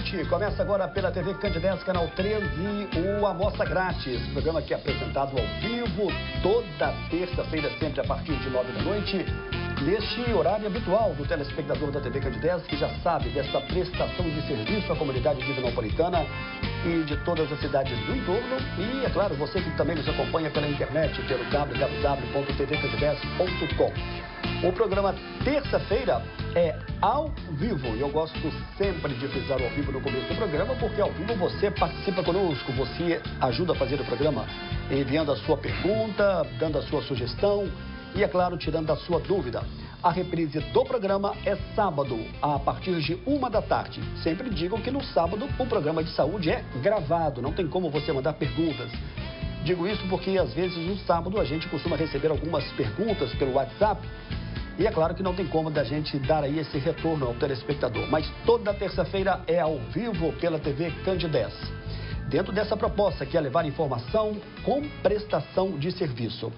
noite. Começa agora pela TV Candidez, canal 13, o Amostra Grátis. Programa que é apresentado ao vivo toda terça-feira, sempre a partir de 9 da noite. Neste horário habitual do telespectador da TV Candidez, que já sabe dessa prestação de serviço à comunidade divinópolitana e de todas as cidades do entorno. E, é claro, você que também nos acompanha pela internet, pelo www.tvcandidez.com. O programa terça-feira é ao vivo. E eu gosto sempre de frisar o ao vivo no começo do programa, porque ao vivo você participa conosco, você ajuda a fazer o programa, enviando a sua pergunta, dando a sua sugestão e, é claro, tirando a sua dúvida. A reprise do programa é sábado, a partir de 1 da tarde. Sempre digo que no sábado o programa de saúde é gravado, não tem como você mandar perguntas. Digo isso porque, às vezes, no sábado a gente costuma receber algumas perguntas pelo WhatsApp. E é claro que não tem como da gente dar aí esse retorno ao telespectador. Mas toda terça-feira é ao vivo pela TV Candidez. Dentro dessa proposta, que é levar informação com prestação de serviço.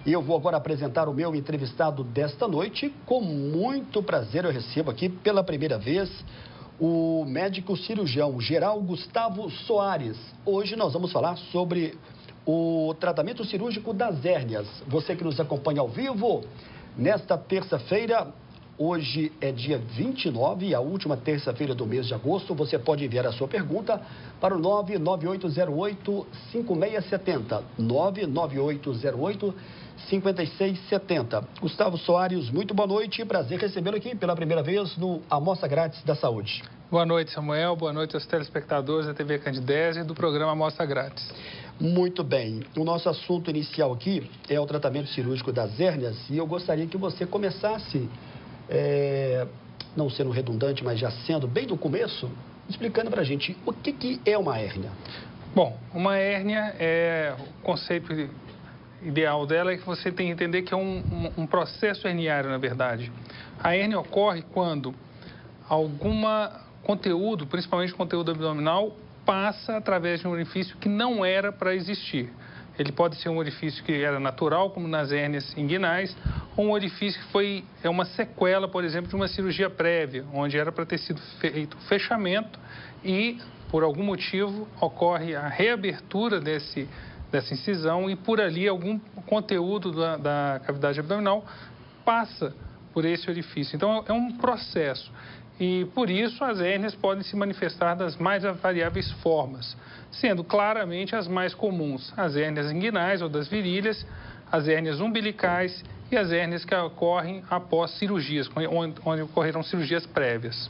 E eu vou agora apresentar o meu entrevistado desta noite. Com muito prazer eu recebo aqui pela primeira vez o médico cirurgião geral Gustavo Soares. Hoje nós vamos falar sobre o tratamento cirúrgico das hérnias. Você que nos acompanha ao vivo, nesta terça-feira, hoje é dia 29, a última terça-feira do mês de agosto, você pode enviar a sua pergunta para o 99808-5670. 99808-5670. Gustavo Soares, muito boa noite, prazer recebê-lo aqui pela primeira vez no Amostra Grátis da Saúde. Boa noite, Samuel, boa noite aos telespectadores da TV Candidez e do programa Amostra Grátis. Muito bem, o nosso assunto inicial aqui é o tratamento cirúrgico das hérnias e eu gostaria que você começasse, não sendo redundante, mas já sendo bem do começo, explicando para a gente o que é uma hérnia. Bom, uma hérnia, o conceito ideal dela é que você tem que entender que é um processo herniário, na verdade. A hérnia ocorre quando algum conteúdo, principalmente conteúdo abdominal, passa através de um orifício que não era para existir. Ele pode ser um orifício que era natural, como nas hérnias inguinais, ou um orifício que é uma sequela, por exemplo, de uma cirurgia prévia, onde era para ter sido feito o fechamento e, por algum motivo, ocorre a reabertura dessa incisão e, por ali, algum conteúdo da cavidade abdominal passa por esse orifício. Então, é um processo. E, por isso, as hérnias podem se manifestar das mais variáveis formas, sendo claramente as mais comuns, as hérnias inguinais ou das virilhas, as hérnias umbilicais e as hérnias que ocorrem após cirurgias, onde ocorreram cirurgias prévias.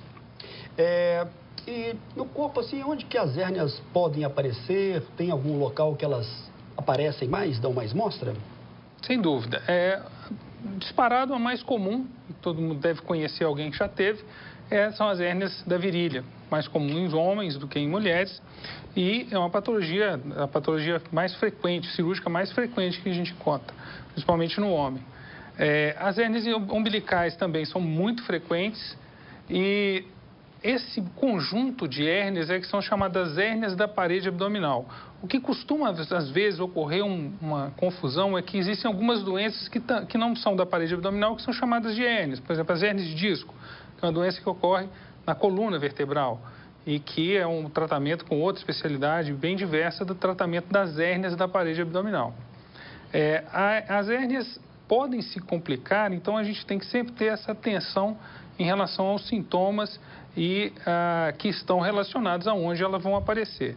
E no corpo, assim, onde que as hérnias podem aparecer? Tem algum local que elas aparecem mais, dão mais mostra? Sem dúvida. Disparado a mais comum, todo mundo deve conhecer alguém que já teve, são as hérnias da virilha, mais comum em homens do que em mulheres, e é a patologia mais frequente, cirúrgica mais frequente que a gente encontra, principalmente no homem. As hérnias umbilicais também são muito frequentes e esse conjunto de hérnias que são chamadas hérnias da parede abdominal. O que costuma, às vezes, ocorrer uma confusão é que existem algumas doenças que não são da parede abdominal, que são chamadas de hérnias. Por exemplo, as hérnias de disco, que é uma doença que ocorre na coluna vertebral e que é um tratamento com outra especialidade bem diversa do tratamento das hérnias da parede abdominal. As hérnias podem se complicar, então a gente tem que sempre ter essa atenção em relação aos sintomas que estão relacionados aonde elas vão aparecer.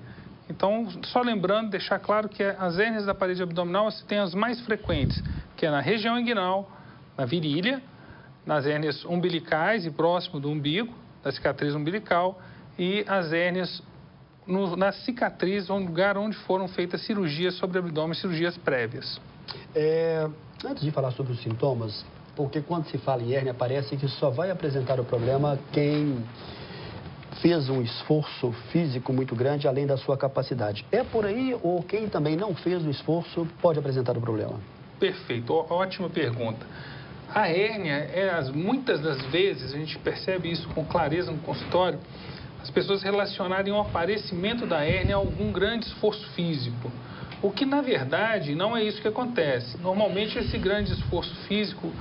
Então, só lembrando, deixar claro que as hérnias da parede abdominal você tem as mais frequentes, que é na região inguinal, na virilha, nas hérnias umbilicais e próximo do umbigo, da cicatriz umbilical, e as hérnias na cicatriz, no lugar onde foram feitas cirurgias sobre o abdômen, cirurgias prévias. Antes de falar sobre os sintomas, porque quando se fala em hérnia, parece que só vai apresentar o problema quem fez um esforço físico muito grande, além da sua capacidade. É por aí ou quem também não fez o esforço pode apresentar o problema? Perfeito, ótima pergunta. A hérnia, muitas das vezes, a gente percebe isso com clareza no consultório, as pessoas relacionarem o aparecimento da hérnia a algum grande esforço físico. O que, na verdade, não é isso que acontece. Normalmente, esse grande esforço físico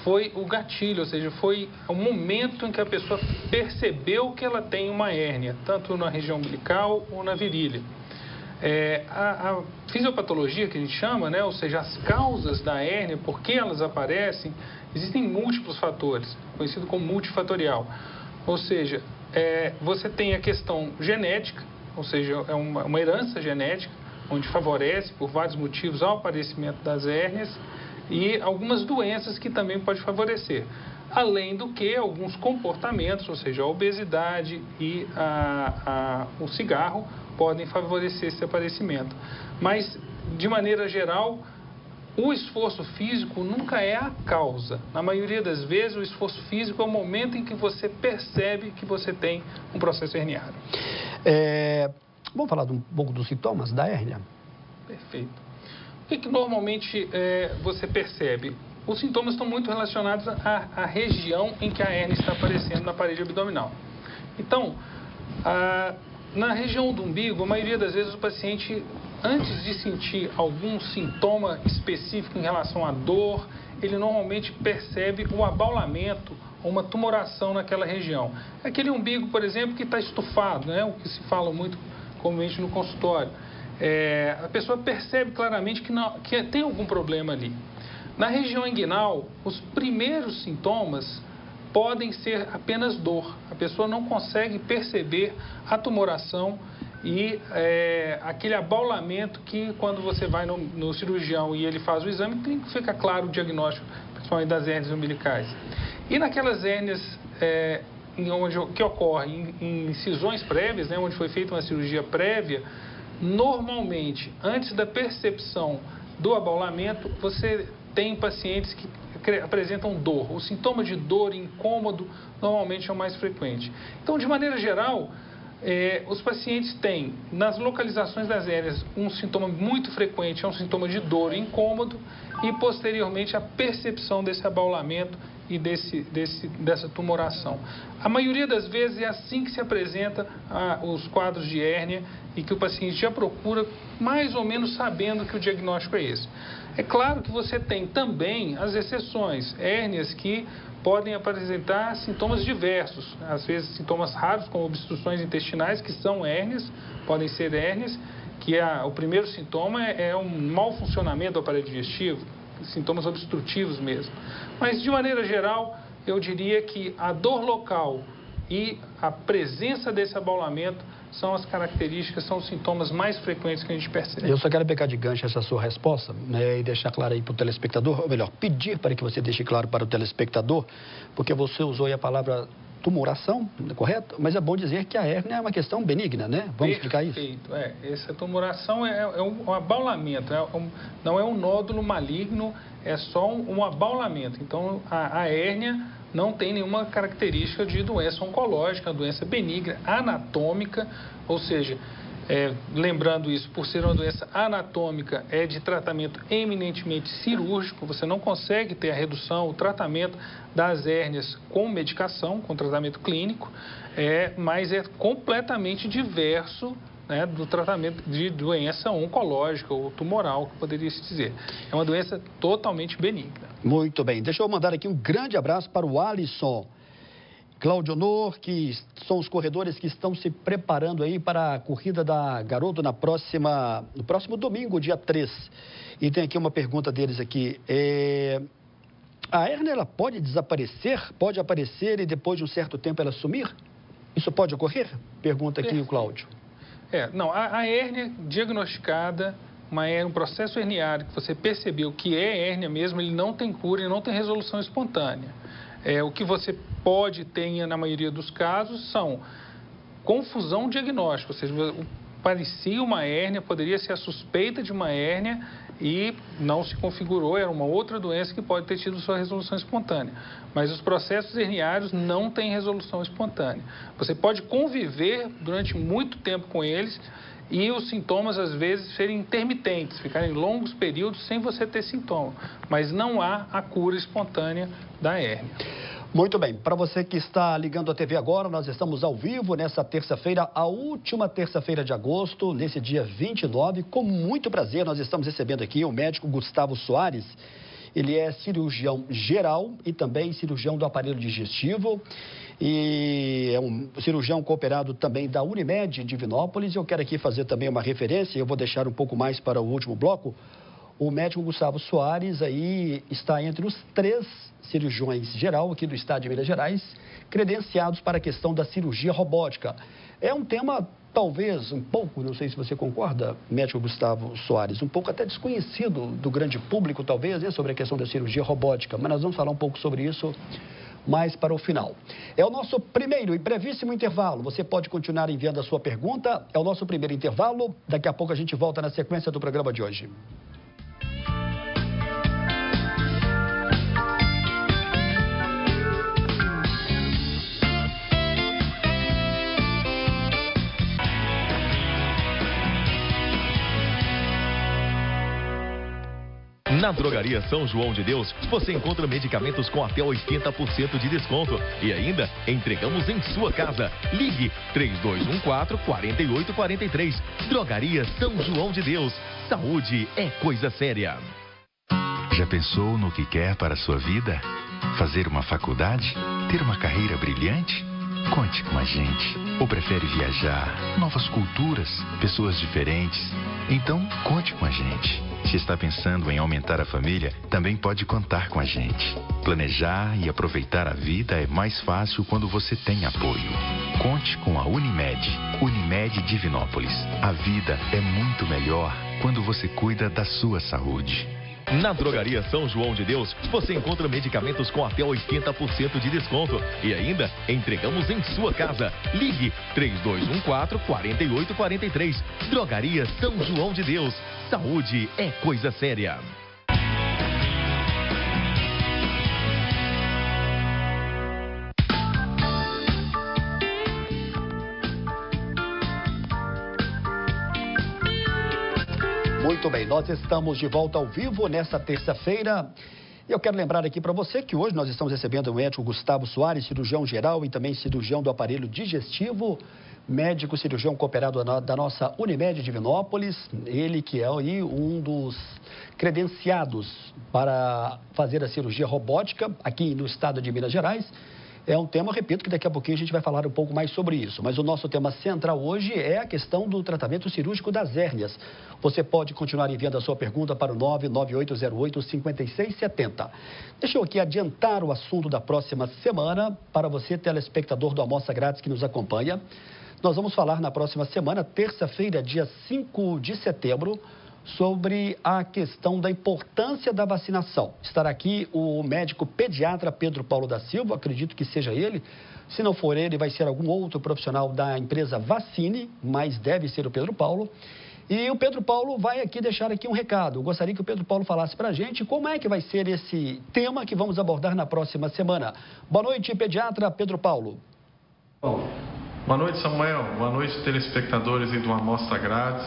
foi o gatilho, ou seja, foi o momento em que a pessoa percebeu que ela tem uma hérnia, tanto na região umbilical ou na virilha. A fisiopatologia que a gente chama, né, ou seja, as causas da hérnia, por que elas aparecem, existem múltiplos fatores, conhecido como multifatorial. Ou seja, você tem a questão genética, ou seja, é uma herança genética, onde favorece, por vários motivos, ao aparecimento das hérnias, e algumas doenças que também pode favorecer. Além do que alguns comportamentos, ou seja, a obesidade e o cigarro, podem favorecer esse aparecimento. Mas, de maneira geral, o esforço físico nunca é a causa. Na maioria das vezes, o esforço físico é o momento em que você percebe que você tem um processo herniário. Vamos falar um pouco dos sintomas da hérnia? Perfeito. O que normalmente você percebe? Os sintomas estão muito relacionados à região em que a hérnia está aparecendo na parede abdominal. Então, na região do umbigo, a maioria das vezes o paciente, antes de sentir algum sintoma específico em relação à dor, ele normalmente percebe um abaulamento ou uma tumoração naquela região. Aquele umbigo, por exemplo, que está estufado, né? O que se fala muito comumente no consultório. A pessoa percebe claramente que tem algum problema ali. Na região inguinal, os primeiros sintomas podem ser apenas dor. A pessoa não consegue perceber a tumoração e aquele abaulamento que, quando você vai no cirurgião e ele faz o exame, fica claro o diagnóstico, principalmente das hérnias umbilicais. E naquelas hérnias que ocorrem em incisões prévias, né, onde foi feita uma cirurgia prévia, normalmente, antes da percepção do abaulamento, você tem pacientes que apresentam dor. O sintoma de dor e incômodo normalmente é o mais frequente. Então, de maneira geral, os pacientes têm, nas localizações das hérnias, um sintoma muito frequente, é um sintoma de dor e incômodo, e posteriormente a percepção desse abaulamento e dessa tumoração. A maioria das vezes é assim que se apresenta os quadros de hérnia e que o paciente já procura, mais ou menos sabendo que o diagnóstico é esse. É claro que você tem também as exceções, hérnias que podem apresentar sintomas diversos, às vezes sintomas raros, como obstruções intestinais, que são hérnias, podem ser hérnias, que o primeiro sintoma é um mau funcionamento do aparelho digestivo, sintomas obstrutivos mesmo. Mas, de maneira geral, eu diria que a dor local e a presença desse abaulamento são as características, são os sintomas mais frequentes que a gente percebe. Eu só quero pegar de gancho essa sua resposta, né, e deixar claro aí para o telespectador, ou melhor, pedir para que você deixe claro para o telespectador, porque você usou aí a palavra tumoração, correto? Mas é bom dizer que a hérnia é uma questão benigna, né? Vamos explicar isso? Perfeito. Essa tumoração é um abaulamento, não é um nódulo maligno, é só um abaulamento. Então, a hérnia não tem nenhuma característica de doença oncológica, uma doença benigna, anatômica, ou seja, lembrando isso, por ser uma doença anatômica, é de tratamento eminentemente cirúrgico, você não consegue ter a redução, o tratamento das hérnias com medicação, com tratamento clínico, mas é completamente diverso, né, do tratamento de doença oncológica ou tumoral, que poderia se dizer. É uma doença totalmente benigna. Muito bem. Deixa eu mandar aqui um grande abraço para o Alisson, Cláudio Honor, que são os corredores que estão se preparando aí para a corrida da Garoto no próximo domingo, dia 3. E tem aqui uma pergunta deles aqui. A hérnia, ela pode desaparecer? Pode aparecer e depois de um certo tempo ela sumir? Isso pode ocorrer? Pergunta aqui o Cláudio. Não, a hérnia diagnosticada, um processo herniário que você percebeu que é hérnia mesmo, ele não tem cura e não tem resolução espontânea. O que você pode ter, na maioria dos casos, são confusão diagnóstica, ou seja, parecia uma hérnia, poderia ser a suspeita de uma hérnia e não se configurou, era uma outra doença que pode ter tido sua resolução espontânea. Mas os processos herniários não têm resolução espontânea. Você pode conviver durante muito tempo com eles e os sintomas, às vezes, serem intermitentes, ficarem longos períodos sem você ter sintoma. Mas não há a cura espontânea da hérnia. Muito bem, para você que está ligando a TV agora, nós estamos ao vivo nessa terça-feira, a última terça-feira de agosto, nesse dia 29. Com muito prazer, nós estamos recebendo aqui o médico Gustavo Soares. Ele é cirurgião geral e também cirurgião do aparelho digestivo. E é um cirurgião cooperado também da Unimed Divinópolis. Eu quero aqui fazer também uma referência, eu vou deixar um pouco mais para o último bloco. O médico Gustavo Soares aí está entre os 3 cirurgiões geral aqui do estado de Minas Gerais, credenciados para a questão da cirurgia robótica. É um tema, talvez, um pouco, não sei se você concorda, médico Gustavo Soares, um pouco até desconhecido do grande público, talvez, né, sobre a questão da cirurgia robótica, mas nós vamos falar um pouco sobre isso mais para o final. É o nosso primeiro e brevíssimo intervalo. Você pode continuar enviando a sua pergunta. É o nosso primeiro intervalo. Daqui a pouco a gente volta na sequência do programa de hoje. Na Drogaria São João de Deus, você encontra medicamentos com até 80% de desconto. E ainda, entregamos em sua casa. Ligue 3214-4843. Drogaria São João de Deus. Saúde é coisa séria. Já pensou no que quer para a sua vida? Fazer uma faculdade? Ter uma carreira brilhante? Conte com a gente. Ou prefere viajar? Novas culturas? Pessoas diferentes? Então, conte com a gente. Se está pensando em aumentar a família, também pode contar com a gente. Planejar e aproveitar a vida é mais fácil quando você tem apoio. Conte com a Unimed. Unimed Divinópolis. A vida é muito melhor quando você cuida da sua saúde. Na Drogaria São João de Deus, você encontra medicamentos com até 80% de desconto. E ainda, entregamos em sua casa. Ligue 3214-4843. Drogaria São João de Deus. Saúde é coisa séria. Muito bem, nós estamos de volta ao vivo nesta terça-feira. E eu quero lembrar aqui para você que hoje nós estamos recebendo o médico Gustavo Soares, cirurgião geral e também cirurgião do aparelho digestivo, médico cirurgião cooperado da nossa Unimed Divinópolis. Ele que é aí um dos credenciados para fazer a cirurgia robótica aqui no estado de Minas Gerais. É um tema, repito, que daqui a pouquinho a gente vai falar um pouco mais sobre isso. Mas o nosso tema central hoje é a questão do tratamento cirúrgico das hérnias. Você pode continuar enviando a sua pergunta para o 99808-5670. Deixa eu aqui adiantar o assunto da próxima semana para você, telespectador do Amostra Grátis que nos acompanha. Nós vamos falar na próxima semana, terça-feira, dia 5 de setembro, sobre a questão da importância da vacinação. Estará aqui o médico pediatra Pedro Paulo da Silva, acredito que seja ele. Se não for ele, vai ser algum outro profissional da empresa Vacine, mas deve ser o Pedro Paulo. E o Pedro Paulo vai aqui deixar aqui um recado. Eu gostaria que o Pedro Paulo falasse para a gente como é que vai ser esse tema que vamos abordar na próxima semana. Boa noite, pediatra Pedro Paulo. Bom, boa noite, Samuel. Boa noite, telespectadores aí do Amostra Grátis.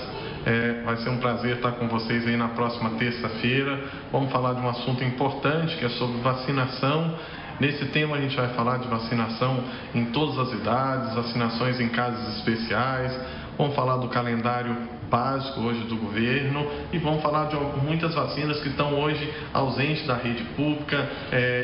Vai ser um prazer estar com vocês aí na próxima terça-feira. Vamos falar de um assunto importante que é sobre vacinação. Nesse tema a gente vai falar de vacinação em todas as idades, vacinações em casos especiais. Vamos falar do calendário básico hoje do governo e vamos falar de muitas vacinas que estão hoje ausentes da rede pública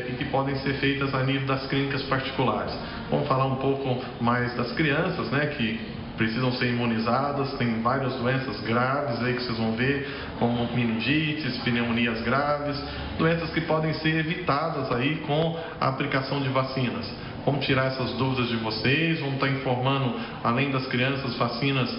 e que podem ser feitas a nível das clínicas particulares. Vamos falar um pouco mais das crianças, né, que precisam ser imunizadas, tem várias doenças graves aí que vocês vão ver, como meningites, pneumonias graves, doenças que podem ser evitadas aí com a aplicação de vacinas. Vamos tirar essas dúvidas de vocês, vamos estar informando, além das crianças, vacinas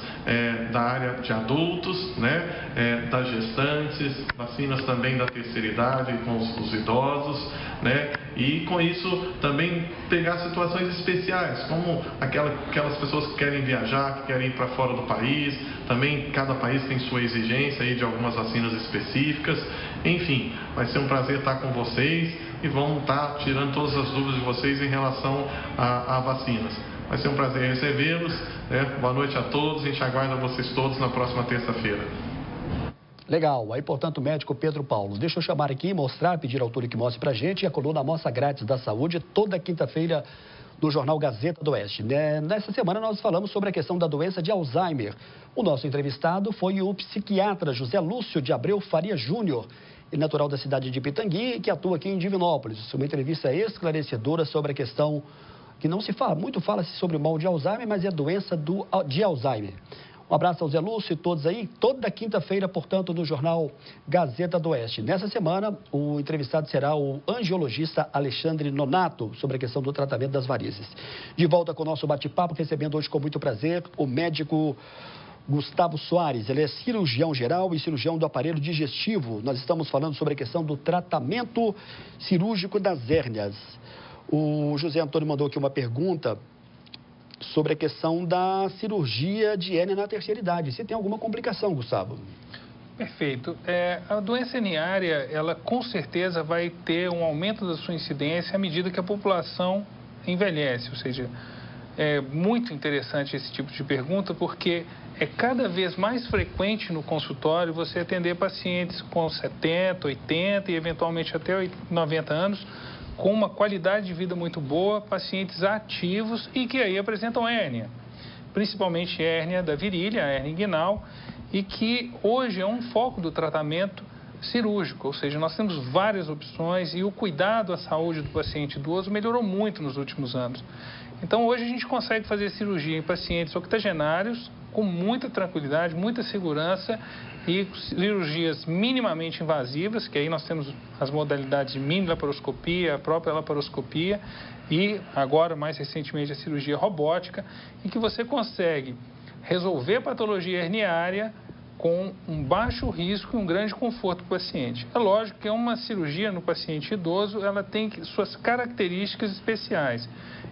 da área de adultos, né, das gestantes, vacinas também da terceira idade com os idosos, né, e com isso também pegar situações especiais, como aquelas pessoas que querem viajar, que querem ir para fora do país, também cada país tem sua exigência aí de algumas vacinas específicas. Enfim, vai ser um prazer estar com vocês e vamos estar tirando todas as dúvidas de vocês em relação a vacinas. Vai ser um prazer recebê-los, né? Boa noite a todos, a gente aguarda vocês todos na próxima terça-feira. Legal, aí portanto o médico Pedro Paulo. Deixa eu chamar aqui e mostrar, pedir ao Túlio que mostre pra gente a coluna Amostra Grátis da Saúde, toda quinta-feira do jornal Gazeta do Oeste. Nessa semana nós falamos sobre a questão da doença de Alzheimer. O nosso entrevistado foi o psiquiatra José Lúcio de Abreu Faria Júnior. e natural da cidade de Pitangui, que atua aqui em Divinópolis. Uma entrevista esclarecedora sobre a questão que não se fala, muito fala-se sobre o mal de Alzheimer, mas é a doença de Alzheimer. Um abraço ao Zé Lúcio e todos aí, toda quinta-feira, portanto, no jornal Gazeta do Oeste. Nessa semana, o entrevistado será o angiologista Alexandre Nonato, sobre a questão do tratamento das varizes. De volta com o nosso bate-papo, recebendo hoje com muito prazer o médico Gustavo Soares. Ele é cirurgião geral e cirurgião do aparelho digestivo. Nós estamos falando sobre a questão do tratamento cirúrgico das hérnias. O José Antônio mandou aqui uma pergunta sobre a questão da cirurgia de hérnia na terceira idade. Se tem alguma complicação, Gustavo? Perfeito. A doença herniária, ela com certeza vai ter um aumento da sua incidência à medida que a população envelhece. Ou seja, é muito interessante esse tipo de pergunta, porque é cada vez mais frequente no consultório você atender pacientes com 70, 80 e eventualmente até 90 anos, com uma qualidade de vida muito boa, pacientes ativos e que aí apresentam hérnia, principalmente hérnia da virilha, a hérnia inguinal, e que hoje é um foco do tratamento cirúrgico, ou seja, nós temos várias opções e o cuidado à saúde do paciente idoso melhorou muito nos últimos anos. Então, hoje a gente consegue fazer cirurgia em pacientes octogenários com muita tranquilidade, muita segurança e cirurgias minimamente invasivas, que aí nós temos as modalidades de mini laparoscopia, a própria laparoscopia e agora, mais recentemente, a cirurgia robótica, em que você consegue resolver a patologia herniária com um baixo risco e um grande conforto para o paciente. É lógico que uma cirurgia no paciente idoso, ela tem suas características especiais.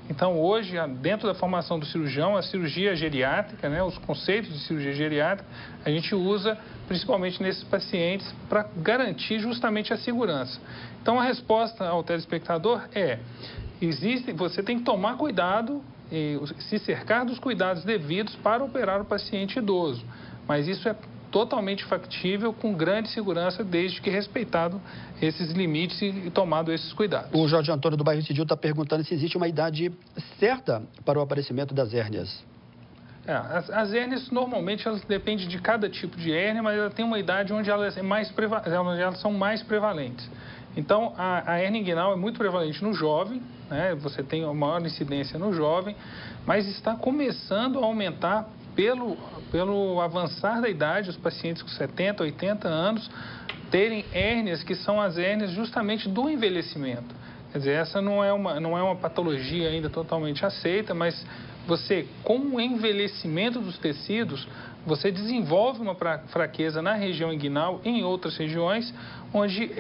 Então, hoje, dentro da formação do cirurgião, a cirurgia geriátrica, né, os conceitos de cirurgia geriátrica, a gente usa principalmente nesses pacientes para garantir justamente a segurança. Então, a resposta ao telespectador você tem que tomar cuidado e se cercar dos cuidados devidos para operar o paciente idoso. Mas isso é totalmente factível, com grande segurança, desde que respeitado esses limites e tomado esses cuidados. O Jorge Antônio do bairro Cidil está perguntando se existe uma idade certa para o aparecimento das hérnias. As hérnias, normalmente, elas dependem de cada tipo de hérnia, mas ela tem uma idade onde elas são mais prevalentes. Então, a hérnia inguinal é muito prevalente no jovem, né? Você tem uma maior incidência no jovem, mas está começando a aumentar pelo avançar da idade, os pacientes com 70, 80 anos terem hérnias que são as hérnias justamente do envelhecimento. Quer dizer, essa não é uma patologia ainda totalmente aceita, mas você, com o envelhecimento dos tecidos, você desenvolve uma fraqueza na região inguinal e em outras regiões, onde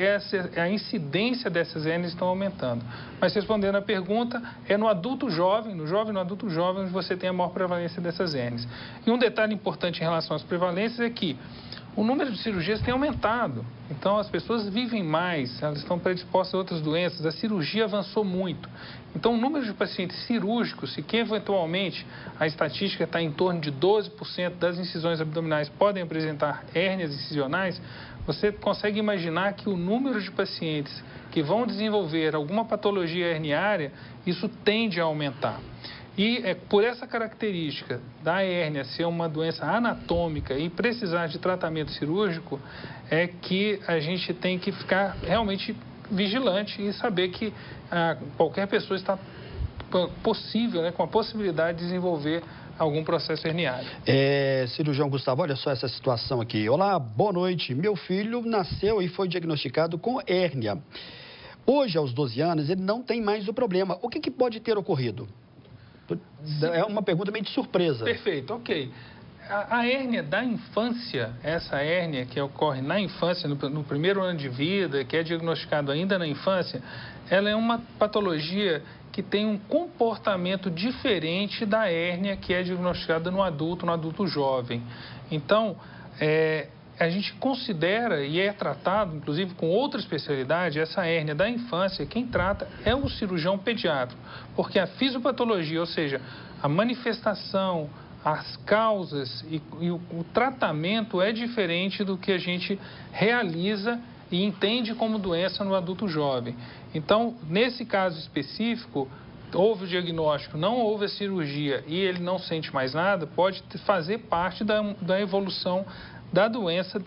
a incidência dessas hérnias estão aumentando. Mas respondendo à pergunta, é no adulto jovem, no adulto jovem, onde você tem a maior prevalência dessas hérnias. E um detalhe importante em relação às prevalências é que o número de cirurgias tem aumentado. Então, as pessoas vivem mais, elas estão predispostas a outras doenças, a cirurgia avançou muito. Então, o número de pacientes cirúrgicos, e que eventualmente a estatística está em torno de 12% das incisões abdominais podem apresentar hérnias incisionais, você consegue imaginar que o número de pacientes que vão desenvolver alguma patologia herniária, isso tende a aumentar. E por essa característica da hérnia ser uma doença anatômica e precisar de tratamento cirúrgico, é que a gente tem que ficar realmente vigilante e saber que qualquer pessoa está possível, né, com a possibilidade de desenvolver algum processo herniário. Cirurgião Gustavo, olha só essa situação aqui. Olá, boa noite. Meu filho nasceu e foi diagnosticado com hérnia. Hoje, aos 12 anos, ele não tem mais o problema. O que pode ter ocorrido? É uma pergunta meio de surpresa. Perfeito, ok. A hérnia da infância, essa hérnia que ocorre na infância, no primeiro ano de vida, que é diagnosticado ainda na infância, ela é uma patologia que tem um comportamento diferente da hérnia que é diagnosticada no adulto jovem. Então, a gente considera e é tratado, inclusive com outra especialidade, essa hérnia da infância, quem trata é o cirurgião pediátrico, porque a fisiopatologia, ou seja, a manifestação, as causas e o tratamento é diferente do que a gente realiza e entende como doença no adulto jovem. Então, nesse caso específico, houve o diagnóstico, não houve a cirurgia e ele não sente mais nada, pode fazer parte da evolução da doença,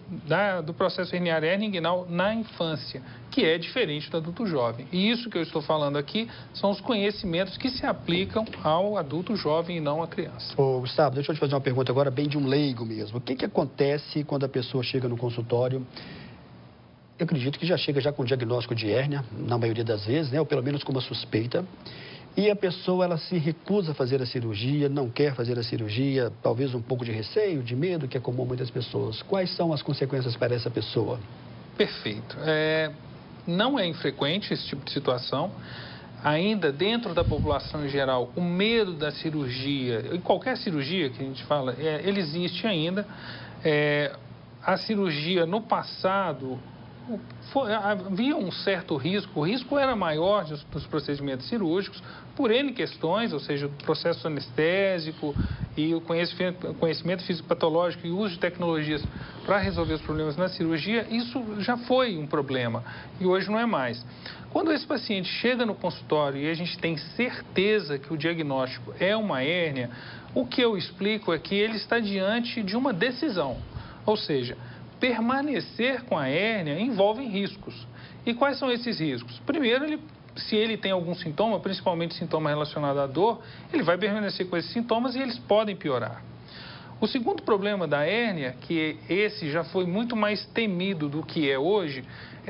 do processo herniário hérnia inguinal na infância, que é diferente do adulto jovem. E isso que eu estou falando aqui são os conhecimentos que se aplicam ao adulto jovem e não à criança. Ô, Gustavo, deixa eu te fazer uma pergunta agora bem de um leigo mesmo. O que acontece quando a pessoa chega no consultório? Eu acredito que já chega já com diagnóstico de hérnia, na maioria das vezes, né? Ou pelo menos com uma suspeita. E a pessoa, ela se recusa a fazer a cirurgia, não quer fazer a cirurgia, talvez um pouco de receio, de medo, que é comum a muitas pessoas. Quais são as consequências para essa pessoa? Perfeito. Não é infrequente esse tipo de situação. Ainda dentro da população em geral, o medo da cirurgia, em qualquer cirurgia que a gente fala, ele existe ainda. A cirurgia no passado, havia um certo risco, o risco era maior dos procedimentos cirúrgicos por N questões, ou seja, o processo anestésico e o conhecimento físico-patológico e o uso de tecnologias para resolver os problemas na cirurgia, isso já foi um problema e hoje não é mais. Quando esse paciente chega no consultório e a gente tem certeza que o diagnóstico é uma hérnia, o que eu explico é que ele está diante de uma decisão, ou seja, permanecer com a hérnia envolve riscos. E quais são esses riscos? Primeiro, se ele tem algum sintoma, principalmente sintoma relacionado à dor, ele vai permanecer com esses sintomas e eles podem piorar. O segundo problema da hérnia, que esse já foi muito mais temido do que é hoje,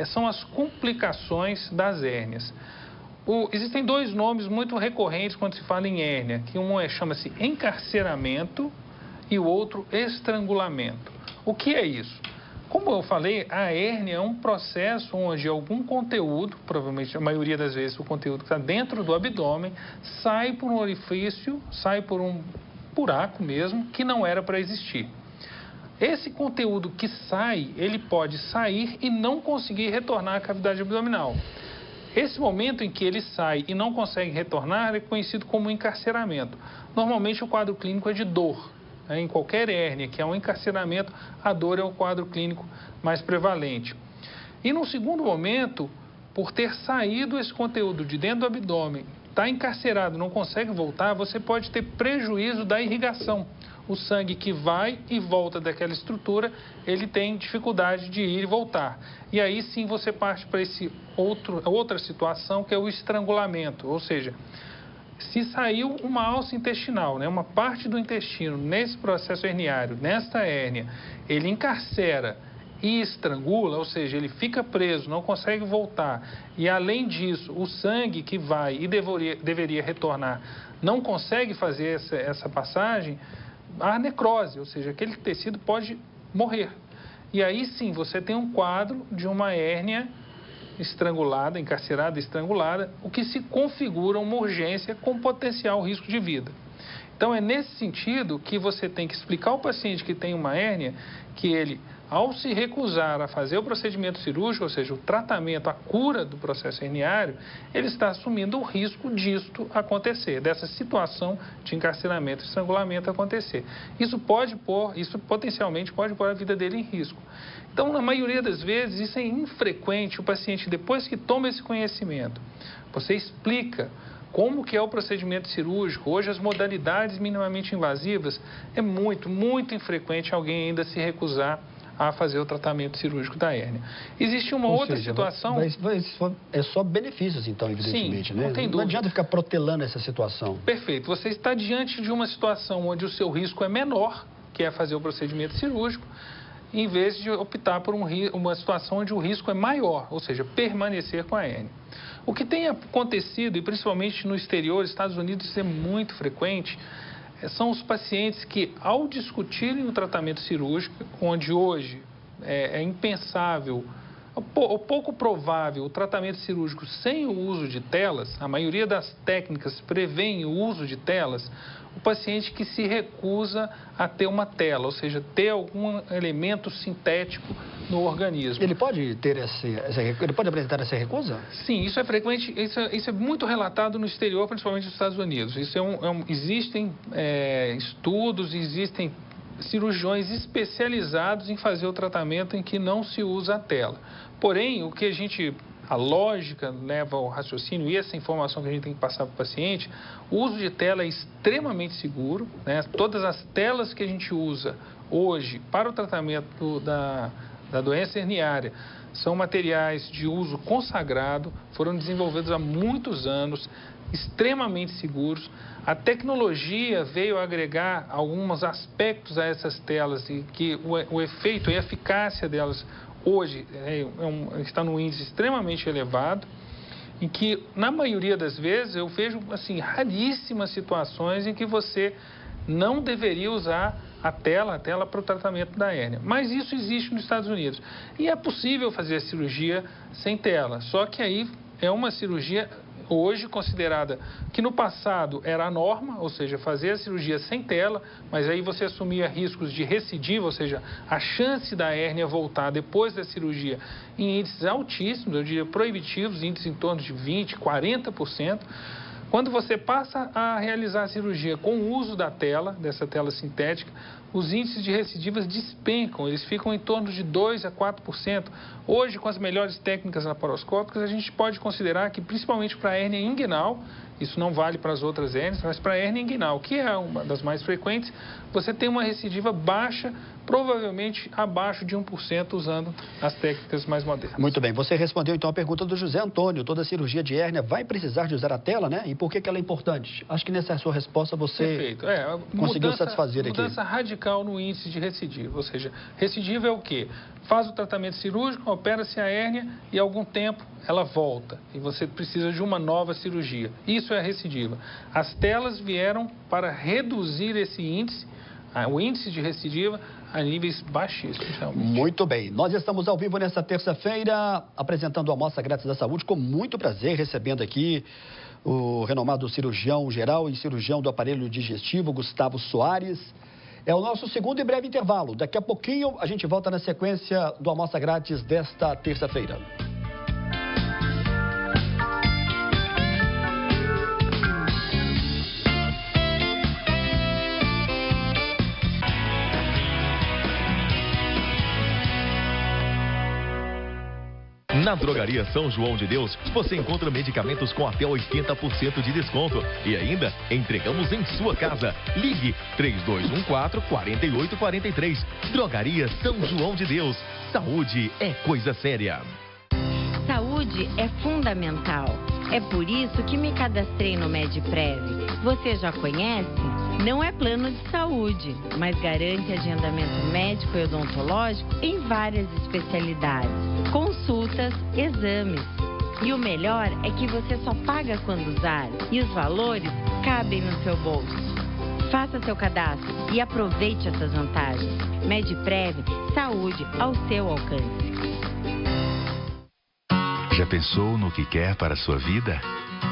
são as complicações das hérnias. Existem dois nomes muito recorrentes quando se fala em hérnia, que um chama-se encarceramento e o outro estrangulamento. O que é isso? Como eu falei, a hérnia é um processo onde algum conteúdo, provavelmente a maioria das vezes o conteúdo que está dentro do abdômen, sai por um orifício, sai por um buraco mesmo, que não era para existir. Esse conteúdo que sai, ele pode sair e não conseguir retornar à cavidade abdominal. Esse momento em que ele sai e não consegue retornar é conhecido como encarceramento. Normalmente o quadro clínico é de dor. Em qualquer hérnia, que é um encarceramento, a dor é o quadro clínico mais prevalente. E no segundo momento, por ter saído esse conteúdo de dentro do abdômen, está encarcerado, não consegue voltar, você pode ter prejuízo da irrigação. O sangue que vai e volta daquela estrutura, ele tem dificuldade de ir e voltar. E aí sim você parte para outra situação, que é o estrangulamento, ou seja, se saiu uma alça intestinal, né, uma parte do intestino nesse processo herniário, nesta hérnia, ele encarcera e estrangula, ou seja, ele fica preso, não consegue voltar. E além disso, o sangue que vai e deveria retornar não consegue fazer essa passagem, há necrose, ou seja, aquele tecido pode morrer. E aí sim, você tem um quadro de uma hérnia estrangulada, encarcerada, estrangulada, o que se configura uma urgência com potencial risco de vida. Então, é nesse sentido que você tem que explicar ao paciente que tem uma hérnia que ele, ao se recusar a fazer o procedimento cirúrgico, ou seja, o tratamento, a cura do processo herniário, ele está assumindo o risco disto acontecer, dessa situação de encarceramento e estrangulamento acontecer. Isso potencialmente pode pôr a vida dele em risco. Então, na maioria das vezes, isso é infrequente. O paciente, depois que toma esse conhecimento, você explica como que é o procedimento cirúrgico. Hoje, as modalidades minimamente invasivas, é muito, muito infrequente alguém ainda se recusar a fazer o tratamento cirúrgico da hérnia. Existe uma outra situação... É só benefícios, então, evidentemente, sim, né? Não tem dúvida. Não adianta ficar protelando essa situação. Perfeito. Você está diante de uma situação onde o seu risco é menor, que é fazer o procedimento cirúrgico, em vez de optar por uma situação onde o risco é maior, ou seja, permanecer com a hérnia. O que tem acontecido, e principalmente no exterior, Estados Unidos, isso é muito frequente, são os pacientes que, ao discutirem o tratamento cirúrgico, onde hoje é impensável, ou pouco provável, o tratamento cirúrgico sem o uso de telas, a maioria das técnicas prevêem o uso de telas, o paciente que se recusa a ter uma tela, ou seja, ter algum elemento sintético no organismo. Ele pode ele pode apresentar essa recusa? Sim, isso é frequente, isso é muito relatado no exterior, principalmente nos Estados Unidos. Isso existem estudos, existem cirurgiões especializados em fazer o tratamento em que não se usa a tela. Porém, o que a gente a lógica leva ao raciocínio e essa informação que a gente tem que passar para o paciente, o uso de tela é extremamente seguro, né? Todas as telas que a gente usa hoje para o tratamento da doença herniária são materiais de uso consagrado, foram desenvolvidos há muitos anos, extremamente seguros. A tecnologia veio agregar alguns aspectos a essas telas e que o efeito e a eficácia delas hoje está num índice extremamente elevado, em que, na maioria das vezes, eu vejo, assim, raríssimas situações em que você não deveria usar a tela para o tratamento da hérnia. Mas isso existe nos Estados Unidos. E é possível fazer a cirurgia sem tela, só que aí é uma cirurgia hoje considerada que no passado era a norma, ou seja, fazer a cirurgia sem tela, mas aí você assumia riscos de recidiva, ou seja, a chance da hérnia voltar depois da cirurgia em índices altíssimos, eu diria proibitivos, índices em torno de 20%, 40%. Quando você passa a realizar a cirurgia com o uso da tela, dessa tela sintética, os índices de recidivas despencam, eles ficam em torno de 2% a 4%. Hoje, com as melhores técnicas laparoscópicas, a gente pode considerar que, principalmente para a hérnia inguinal, isso não vale para as outras hérnias, mas para a hérnia inguinal, que é uma das mais frequentes, você tem uma recidiva baixa, provavelmente abaixo de 1% usando as técnicas mais modernas. Muito bem, você respondeu então a pergunta do José Antônio. Toda cirurgia de hérnia vai precisar de usar a tela, né? E por que ela é importante? Acho que nessa sua resposta você conseguiu satisfazer aqui. Mudança radical no índice de recidiva, ou seja, recidiva é o quê? Faz o tratamento cirúrgico, opera-se a hérnia e algum tempo ela volta e você precisa de uma nova cirurgia. Isso é a recidiva. As telas vieram para reduzir esse índice, o índice de recidiva, a níveis baixíssimos, realmente. Muito bem. Nós estamos ao vivo nesta terça-feira, apresentando a Amostra Grátis da Saúde, com muito prazer, recebendo aqui o renomado cirurgião geral e cirurgião do aparelho digestivo, Gustavo Soares. É o nosso segundo e breve intervalo. Daqui a pouquinho a gente volta na sequência do Amostra Grátis desta terça-feira. Na Drogaria São João de Deus, você encontra medicamentos com até 80% de desconto. E ainda, entregamos em sua casa. Ligue 3214-4843. Drogaria São João de Deus. Saúde é coisa séria. Saúde é fundamental. É por isso que me cadastrei no MedPrev. Você já conhece? Não é plano de saúde, mas garante agendamento médico e odontológico em várias especialidades, consultas, exames. E o melhor é que você só paga quando usar e os valores cabem no seu bolso. Faça seu cadastro e aproveite essas vantagens. MedPrev, saúde ao seu alcance. Já pensou no que quer para a sua vida?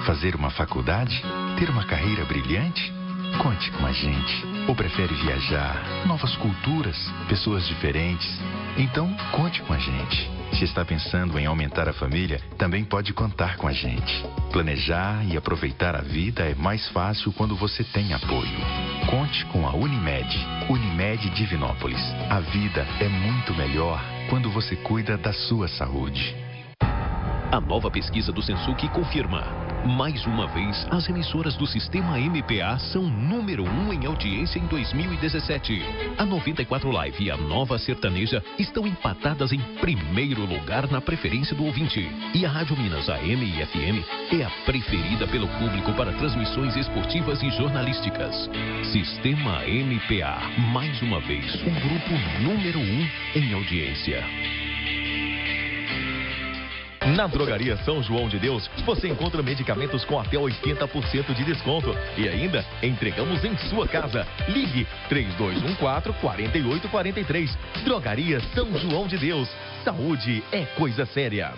Fazer uma faculdade? Ter uma carreira brilhante? Conte com a gente. Ou prefere viajar? Novas culturas? Pessoas diferentes? Então, conte com a gente. Se está pensando em aumentar a família, também pode contar com a gente. Planejar e aproveitar a vida é mais fácil quando você tem apoio. Conte com a Unimed. Unimed Divinópolis. A vida é muito melhor quando você cuida da sua saúde. A nova pesquisa do Sensuc confirma. Mais uma vez, as emissoras do Sistema MPA são número 1 em audiência em 2017. A 94 Live e a Nova Sertaneja estão empatadas em primeiro lugar na preferência do ouvinte. E a Rádio Minas AM e FM é a preferida pelo público para transmissões esportivas e jornalísticas. Sistema MPA, mais uma vez, o grupo número 1 em audiência. Na Drogaria São João de Deus, você encontra medicamentos com até 80% de desconto. E ainda, entregamos em sua casa. Ligue 3214-4843. Drogaria São João de Deus. Saúde é coisa séria.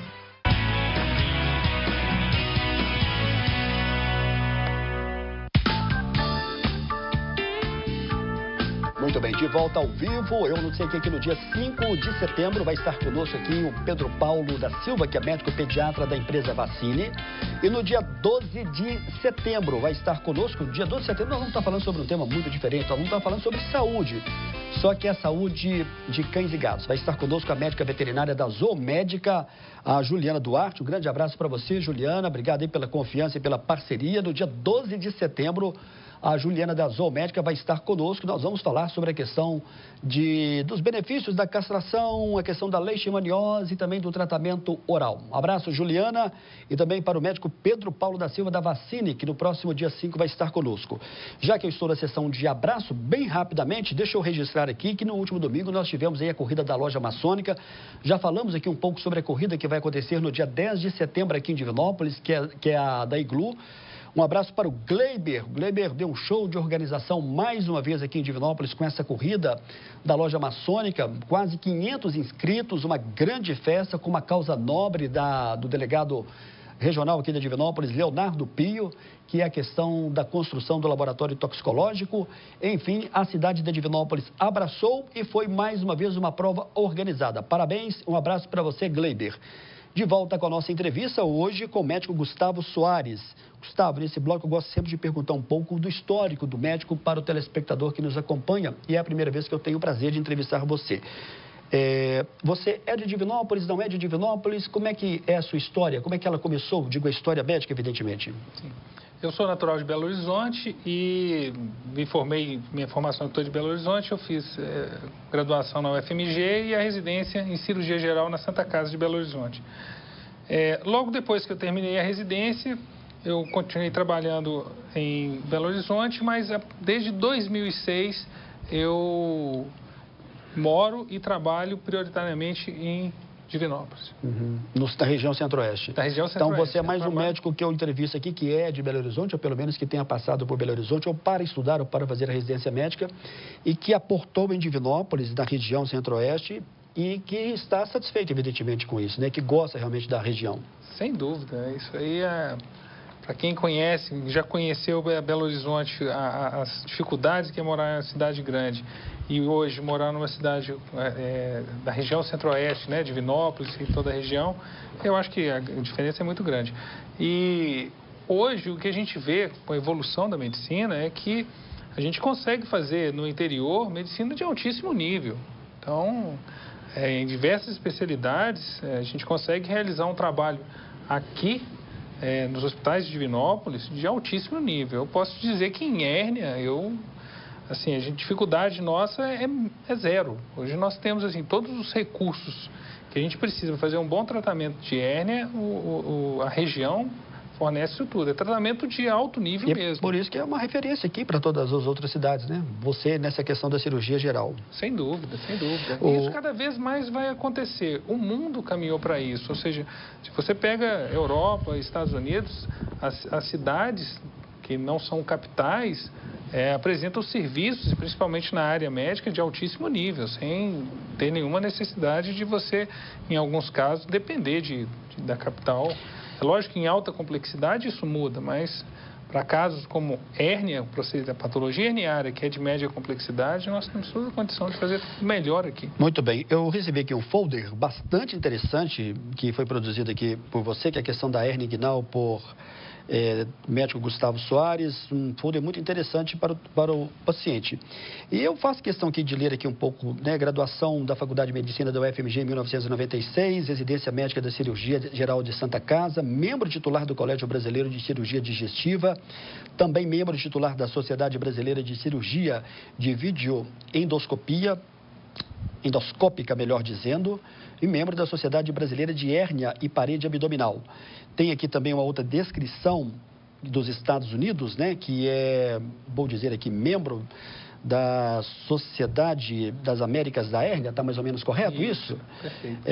Muito bem, de volta ao vivo. Eu anunciei que no dia 5 de setembro vai estar conosco aqui o Pedro Paulo da Silva, que é médico pediatra da empresa Vacine. E no dia 12 de setembro vai estar conosco. No dia 12 de setembro nós vamos estar falando sobre um tema muito diferente. Nós vamos estar falando sobre saúde. Só que é a saúde de cães e gatos. Vai estar conosco a médica veterinária da Zoomédica, a Juliana Duarte. Um grande abraço para você, Juliana. Obrigado aí pela confiança e pela parceria. No dia 12 de setembro, a Juliana da Zoomédica vai estar conosco. Nós vamos falar sobre a questão dos benefícios da castração, a questão da leishmaniose e também do tratamento oral. Um abraço, Juliana, e também para o médico Pedro Paulo da Silva da Vacine, que no próximo dia 5 vai estar conosco. Já que eu estou na sessão de abraço, bem rapidamente, deixa eu registrar aqui que no último domingo nós tivemos aí a corrida da Loja Maçônica. Já falamos aqui um pouco sobre a corrida que vai acontecer no dia 10 de setembro aqui em Divinópolis, que é a da Iglu. Um abraço para o Gleiber. O Gleiber deu um show de organização mais uma vez aqui em Divinópolis com essa corrida da Loja Maçônica. Quase 500 inscritos, uma grande festa com uma causa nobre do delegado regional aqui de Divinópolis, Leonardo Pio, que é a questão da construção do laboratório toxicológico. Enfim, a cidade de Divinópolis abraçou e foi mais uma vez uma prova organizada. Parabéns, um abraço para você, Gleiber. De volta com a nossa entrevista hoje com o médico Gustavo Soares. Gustavo, nesse bloco eu gosto sempre de perguntar um pouco do histórico do médico para o telespectador que nos acompanha, e é a primeira vez que eu tenho o prazer de entrevistar você. Você é de Divinópolis, não é de Divinópolis? Como é que é a sua história? Como é que ela começou? Digo, a história médica, evidentemente. Sim. Eu sou natural de Belo Horizonte e minha formação toda de Belo Horizonte, eu fiz graduação na UFMG e a residência em cirurgia geral na Santa Casa de Belo Horizonte. Logo depois que eu terminei a residência, eu continuei trabalhando em Belo Horizonte, mas desde 2006 eu moro e trabalho prioritariamente em Divinópolis. Da região Centro-Oeste. Da região Centro-Oeste. Então você é mais um médico que eu entrevisto aqui, que é de Belo Horizonte, ou pelo menos que tenha passado por Belo Horizonte, ou para estudar, ou para fazer a residência médica, e que aportou em Divinópolis, da região Centro-Oeste, e que está satisfeito, evidentemente, com isso, né? Que gosta realmente da região. Sem dúvida. Isso aí é... Para quem conhece, já conheceu Belo Horizonte, as dificuldades que é morar em uma cidade grande e hoje morar numa cidade da região Centro-Oeste, né, Divinópolis e toda a região, eu acho que a diferença é muito grande. E hoje o que a gente vê com a evolução da medicina é que a gente consegue fazer no interior medicina de altíssimo nível. Então, em diversas especialidades, a gente consegue realizar um trabalho aqui, nos hospitais de Divinópolis, de altíssimo nível. Eu posso dizer que em hérnia, a dificuldade nossa é zero. Hoje nós temos, todos os recursos que a gente precisa para fazer um bom tratamento de hérnia, a região fornece isso tudo. É tratamento de alto nível mesmo. Por isso que é uma referência aqui para todas as outras cidades, né? Você nessa questão da cirurgia geral. Sem dúvida, sem dúvida. Isso cada vez mais vai acontecer. O mundo caminhou para isso. Ou seja, se você pega Europa, Estados Unidos, as cidades que não são capitais apresentam serviços, principalmente na área médica, de altíssimo nível, sem ter nenhuma necessidade de você, em alguns casos, depender da capital. É lógico que em alta complexidade isso muda, mas para casos como hérnia, a patologia herniária, que é de média complexidade, nós temos toda a condição de fazer melhor aqui. Muito bem. Eu recebi aqui um folder bastante interessante que foi produzido aqui por você, que é a questão da hérnia inguinal por médico Gustavo Soares, um folder muito interessante para o paciente. E eu faço questão aqui de ler aqui um pouco, né, graduação da Faculdade de Medicina da UFMG em 1996, residência médica da Cirurgia Geral de Santa Casa, membro titular do Colégio Brasileiro de Cirurgia Digestiva, também membro titular da Sociedade Brasileira de Cirurgia de Videoendoscópica, melhor dizendo, e membro da Sociedade Brasileira de Hérnia e Parede Abdominal. Tem aqui também uma outra descrição dos Estados Unidos, né, que vou dizer aqui, membro da Sociedade das Américas da Hérnia, está mais ou menos correto isso? Perfeito.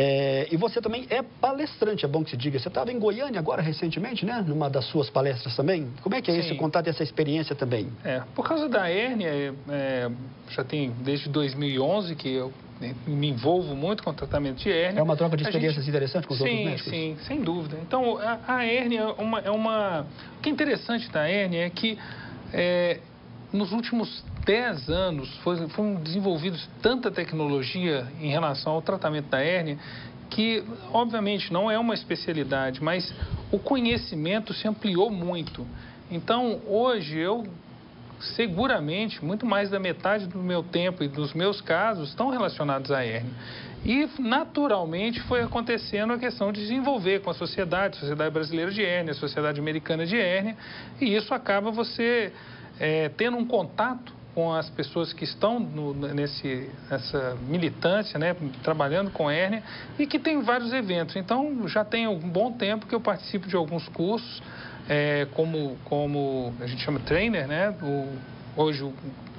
E você também é palestrante, é bom que se diga. Você estava em Goiânia agora recentemente, né? Numa das suas palestras também. Como é que é esse contato, essa experiência também? Por causa da hérnia, já tem desde 2011 que eu me envolvo muito com o tratamento de hérnia. É uma troca de experiências interessante com os outros médicos? Sim, sem dúvida. Então, a hérnia O que é interessante da hérnia é que nos últimos 10 anos foram desenvolvidos tanta tecnologia em relação ao tratamento da hérnia que, obviamente, não é uma especialidade, mas o conhecimento se ampliou muito. Então, hoje, eu seguramente, muito mais da metade do meu tempo e dos meus casos estão relacionados à hérnia. E, naturalmente, foi acontecendo a questão de desenvolver com a Sociedade Brasileira de Hérnia, a Sociedade Americana de Hérnia, e isso acaba você tendo um contato com as pessoas que estão nessa militância, né, trabalhando com hérnia, e que tem vários eventos. Então, já tem um bom tempo que eu participo de alguns cursos, como a gente chama trainer, né? Hoje,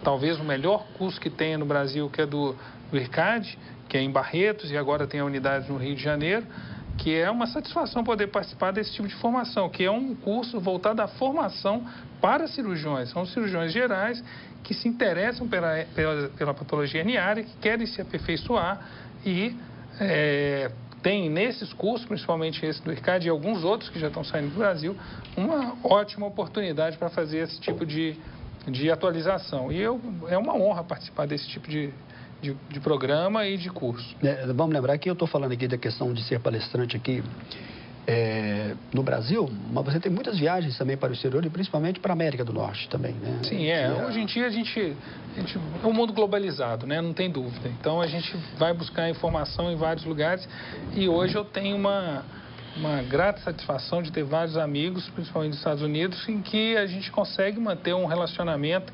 talvez o melhor curso que tenha no Brasil, que é do IRCAD, que é em Barretos, e agora tem a unidade no Rio de Janeiro, que é uma satisfação poder participar desse tipo de formação, que é um curso voltado à formação para cirurgiões. São cirurgiões gerais que se interessam pela patologia herniária, que querem se aperfeiçoar e tem nesses cursos, principalmente esse do IRCAD e alguns outros que já estão saindo do Brasil, uma ótima oportunidade para fazer esse tipo de atualização. E é uma honra participar desse tipo de programa e de curso. Vamos lembrar que eu estou falando aqui da questão de ser palestrante aqui no Brasil, mas você tem muitas viagens também para o exterior e principalmente para a América do Norte também, né? Sim, hoje em dia a gente é um mundo globalizado, né? Não tem dúvida. Então a gente vai buscar informação em vários lugares e hoje eu tenho uma grata satisfação de ter vários amigos, principalmente dos Estados Unidos, em que a gente consegue manter um relacionamento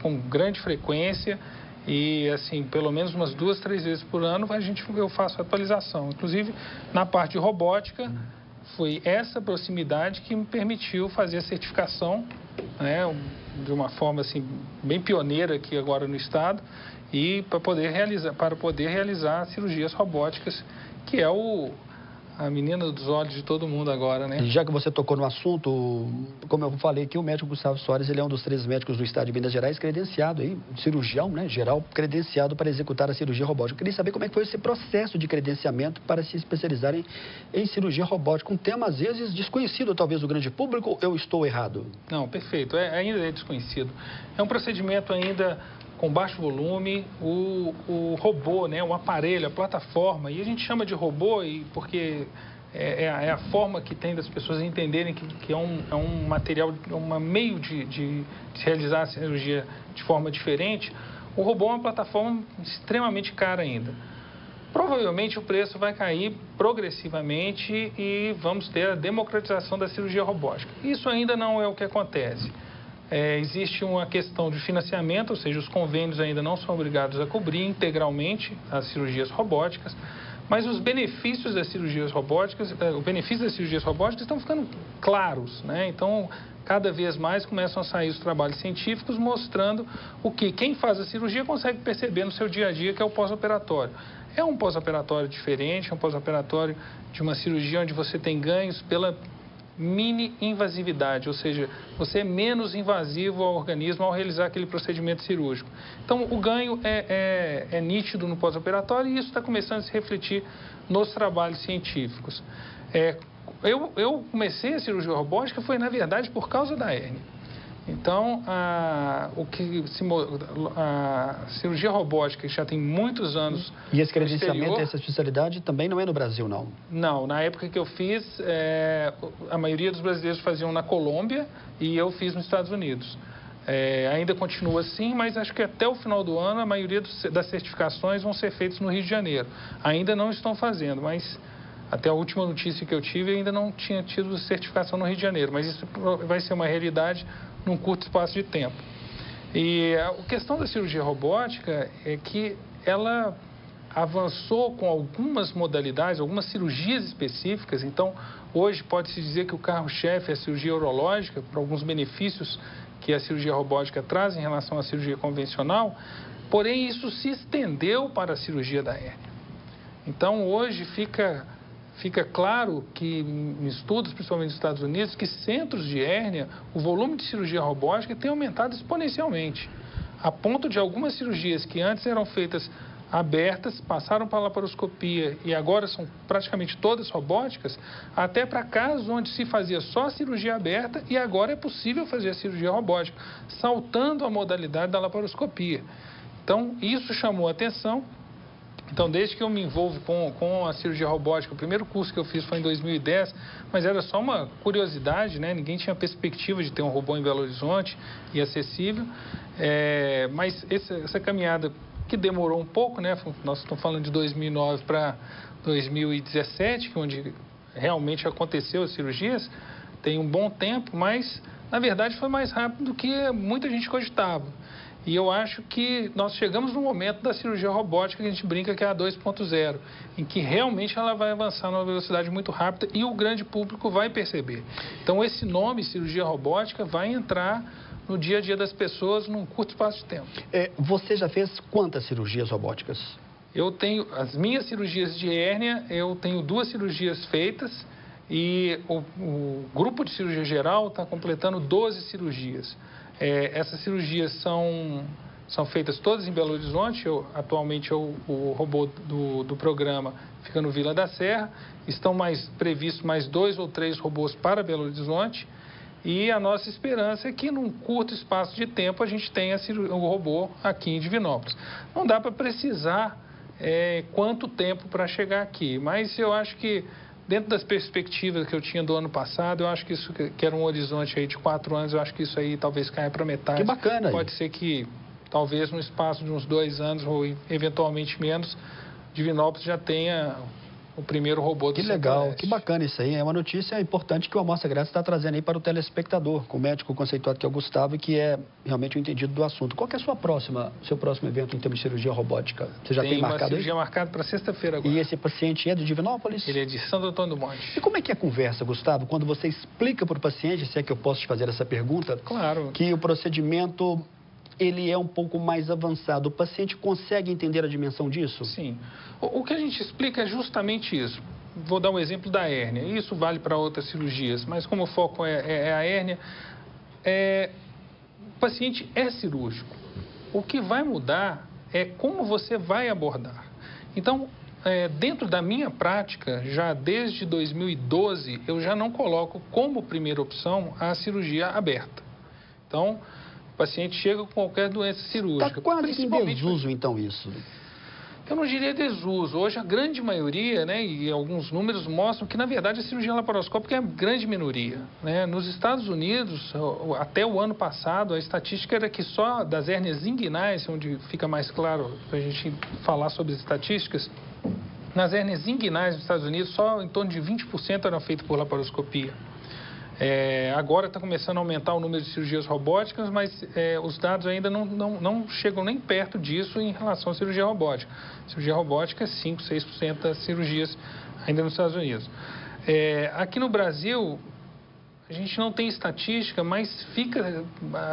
com grande frequência. E, assim, pelo menos umas 2, 3 vezes por ano eu faço atualização. Inclusive, na parte de robótica, foi essa proximidade que me permitiu fazer a certificação, né, de uma forma, assim, bem pioneira aqui agora no estado, e para poder realizar cirurgias robóticas, que é a menina dos olhos de todo mundo agora, né? Já que você tocou no assunto, como eu falei aqui, o médico Gustavo Soares, ele é um dos 3 médicos do estado de Minas Gerais, credenciado aí, cirurgião, né, geral, credenciado para executar a cirurgia robótica. Eu queria saber como é que foi esse processo de credenciamento para se especializar em cirurgia robótica, um tema às vezes desconhecido talvez do grande público, ou eu estou errado? Não, perfeito, ainda é desconhecido. É um procedimento ainda com baixo volume, o robô, né, o aparelho, a plataforma, e a gente chama de robô porque é a forma que tem das pessoas entenderem que é um material, um meio de realizar a cirurgia de forma diferente. O robô é uma plataforma extremamente cara ainda. Provavelmente o preço vai cair progressivamente e vamos ter a democratização da cirurgia robótica. Isso ainda não é o que acontece. Existe uma questão de financiamento, ou seja, os convênios ainda não são obrigados a cobrir integralmente as cirurgias robóticas, mas os benefícios das cirurgias robóticas, estão ficando claros, né? Então, cada vez mais começam a sair os trabalhos científicos mostrando o que quem faz a cirurgia consegue perceber no seu dia a dia, que é o pós-operatório. É um pós-operatório diferente, é um pós-operatório de uma cirurgia onde você tem ganhos pela mini-invasividade, ou seja, você é menos invasivo ao organismo ao realizar aquele procedimento cirúrgico. Então, o ganho é nítido no pós-operatório e isso está começando a se refletir nos trabalhos científicos. Eu comecei a cirurgia robótica foi, na verdade, por causa da hérnia. Então, a cirurgia robótica, que já tem muitos anos. E esse credenciamento, essa especialidade também não é no Brasil, não? Não, na época que eu fiz, a maioria dos brasileiros faziam na Colômbia e eu fiz nos Estados Unidos. Ainda continua assim, mas acho que até o final do ano a maioria das certificações vão ser feitas no Rio de Janeiro. Ainda não estão fazendo, mas até a última notícia que eu tive ainda não tinha tido certificação no Rio de Janeiro, mas isso vai ser uma realidade num curto espaço de tempo. E a questão da cirurgia robótica é que ela avançou com algumas modalidades, algumas cirurgias específicas. Então, hoje pode-se dizer que o carro-chefe é a cirurgia urológica, por alguns benefícios que a cirurgia robótica traz em relação à cirurgia convencional, porém isso se estendeu para a cirurgia da hérnia. Então, hoje fica claro que em estudos, principalmente nos Estados Unidos, que centros de hérnia, o volume de cirurgia robótica tem aumentado exponencialmente, a ponto de algumas cirurgias que antes eram feitas abertas, passaram para a laparoscopia e agora são praticamente todas robóticas, até para casos onde se fazia só a cirurgia aberta e agora é possível fazer a cirurgia robótica, saltando a modalidade da laparoscopia. Então, isso chamou a atenção. Então, desde que eu me envolvo com a cirurgia robótica, o primeiro curso que eu fiz foi em 2010, mas era só uma curiosidade, né? Ninguém tinha perspectiva de ter um robô em Belo Horizonte e acessível. Mas essa caminhada que demorou um pouco, né? Nós estamos falando de 2009 para 2017, onde realmente aconteceu as cirurgias, tem um bom tempo, mas, na verdade, foi mais rápido do que muita gente cogitava. E eu acho que nós chegamos no momento da cirurgia robótica que a gente brinca que é a 2.0, em que realmente ela vai avançar numa velocidade muito rápida e o grande público vai perceber. Então, esse nome, cirurgia robótica, vai entrar no dia a dia das pessoas num curto espaço de tempo. Você já fez quantas cirurgias robóticas? Eu tenho, as minhas cirurgias de hérnia, eu tenho 2 cirurgias feitas e o grupo de cirurgia geral está completando 12 cirurgias. Essas cirurgias são feitas todas em Belo Horizonte. Atualmente, o robô do programa fica no Vila da Serra. Estão previstos mais 2 ou 3 robôs para Belo Horizonte. E a nossa esperança é que, num curto espaço de tempo, a gente tenha o robô aqui em Divinópolis. Não dá para precisar quanto tempo para chegar aqui, mas eu acho que, dentro das perspectivas que eu tinha do ano passado, eu acho que isso, que era um horizonte aí de 4 anos, eu acho que isso aí talvez caia para metade. Que bacana. Pode ser que, talvez, no espaço de uns 2 anos, ou eventualmente menos, Divinópolis já tenha o primeiro robô do Que legal, que bacana isso aí. É uma notícia importante que o Amostra Grátis está trazendo aí para o telespectador, com o médico conceituado que é o Gustavo, que é realmente o entendido do assunto. Qual que é seu próximo evento em termos de cirurgia robótica? Você já tem marcado aí? Tem uma cirurgia marcada para sexta-feira agora. E esse paciente é de Divinópolis? Ele é de Santo Antônio do Monte. E como é que é a conversa, Gustavo, quando você explica para o paciente, se é que eu posso te fazer essa pergunta, claro, que o procedimento ele é um pouco mais avançado. O paciente consegue entender a dimensão disso? Sim. O que a gente explica é justamente isso. Vou dar um exemplo da hérnia. Isso vale para outras cirurgias, mas como o foco é a hérnia, o paciente é cirúrgico. O que vai mudar é como você vai abordar. Então, dentro da minha prática, já desde 2012, eu já não coloco como primeira opção a cirurgia aberta. Então, o paciente chega com qualquer doença cirúrgica. Está quase em desuso, então, isso? Eu não diria desuso. Hoje, a grande maioria, né, e alguns números mostram que, na verdade, a cirurgia laparoscópica é a grande minoria, né? Nos Estados Unidos, até o ano passado, a estatística era que só das hérnias inguinais, onde fica mais claro para a gente falar sobre as estatísticas, nas hérnias inguinais dos Estados Unidos, só em torno de 20% eram feitas por laparoscopia. Agora está começando a aumentar o número de cirurgias robóticas, mas os dados ainda não chegam nem perto disso em relação à cirurgia robótica. Cirurgia robótica é 5, 6% das cirurgias ainda nos Estados Unidos. Aqui no Brasil, a gente não tem estatística, mas fica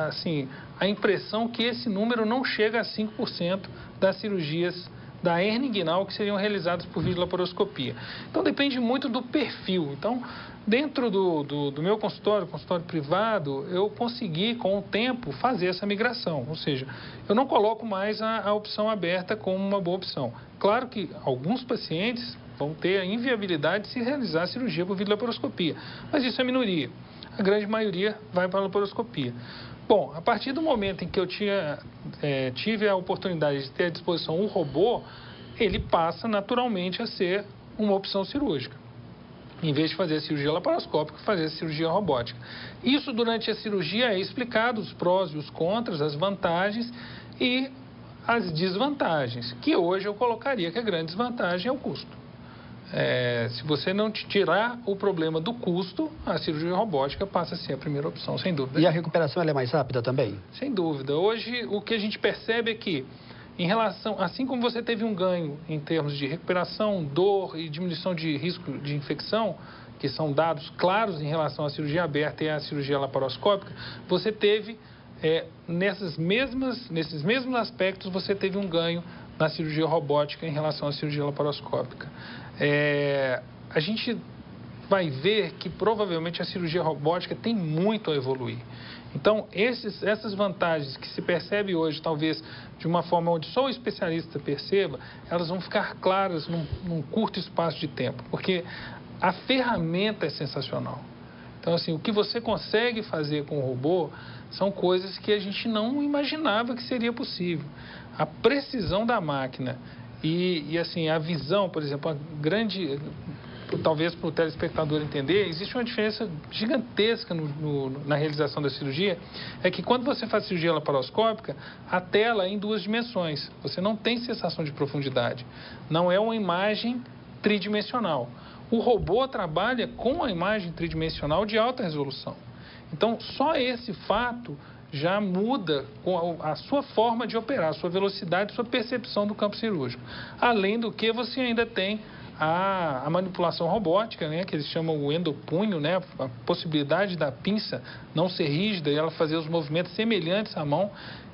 assim, a impressão que esse número não chega a 5% das cirurgias da hérnia inguinal que seriam realizadas por videolaparoscopia. Então, depende muito do perfil. Então, dentro do meu consultório privado, eu consegui, com o tempo, fazer essa migração. Ou seja, eu não coloco mais a opção aberta como uma boa opção. Claro que alguns pacientes vão ter a inviabilidade de se realizar a cirurgia por videolaparoscopia, mas isso é minoria. A grande maioria vai para a laparoscopia. Bom, a partir do momento em que eu tive a oportunidade de ter à disposição um robô, ele passa naturalmente a ser uma opção cirúrgica. Em vez de fazer a cirurgia laparoscópica, fazer a cirurgia robótica. Isso, durante a cirurgia, é explicado os prós e os contras, as vantagens e as desvantagens, que hoje eu colocaria que a grande desvantagem é o custo. Se você não tirar o problema do custo, a cirurgia robótica passa a ser a primeira opção, sem dúvida. E a recuperação ela é mais rápida também? Sem dúvida. Hoje, o que a gente percebe é que, em relação, assim como você teve um ganho em termos de recuperação, dor e diminuição de risco de infecção, que são dados claros em relação à cirurgia aberta e à cirurgia laparoscópica, você teve, nesses mesmos aspectos, você teve um ganho na cirurgia robótica em relação à cirurgia laparoscópica. A gente vai ver que provavelmente a cirurgia robótica tem muito a evoluir. Então, essas vantagens que se percebe hoje, talvez de uma forma onde só o especialista perceba, elas vão ficar claras num curto espaço de tempo, porque a ferramenta é sensacional. Então, assim, o que você consegue fazer com o robô são coisas que a gente não imaginava que seria possível. A precisão da máquina e assim, a visão, por exemplo, a grande... Talvez para o telespectador entender, existe uma diferença gigantesca na realização da cirurgia, é que quando você faz cirurgia laparoscópica, a tela é em 2 dimensões, você não tem sensação de profundidade, não é uma imagem tridimensional. O robô trabalha com a imagem tridimensional de alta resolução. Então, só esse fato já muda a sua forma de operar, a sua velocidade, a sua percepção do campo cirúrgico. Além do que, você ainda tem a manipulação robótica, né, que eles chamam o endopunho, né, a possibilidade da pinça não ser rígida e ela fazer os movimentos semelhantes à mão,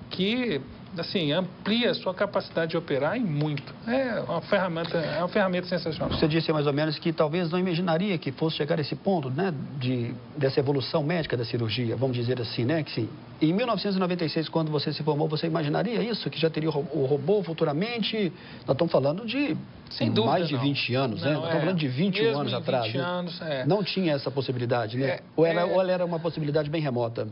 que assim, amplia a sua capacidade de operar e muito. É uma ferramenta sensacional. Você disse mais ou menos que talvez não imaginaria que fosse chegar a esse ponto, né, dessa evolução médica da cirurgia, vamos dizer assim, né, que sim. Em 1996, quando você se formou, você imaginaria isso, que já teria o robô futuramente? Nós estamos falando de sem dúvida, mais de 20 anos, né? Nós estamos falando de 21 anos atrás. 20 anos, né? Não tinha essa possibilidade, né? Ou ela era uma possibilidade bem remota?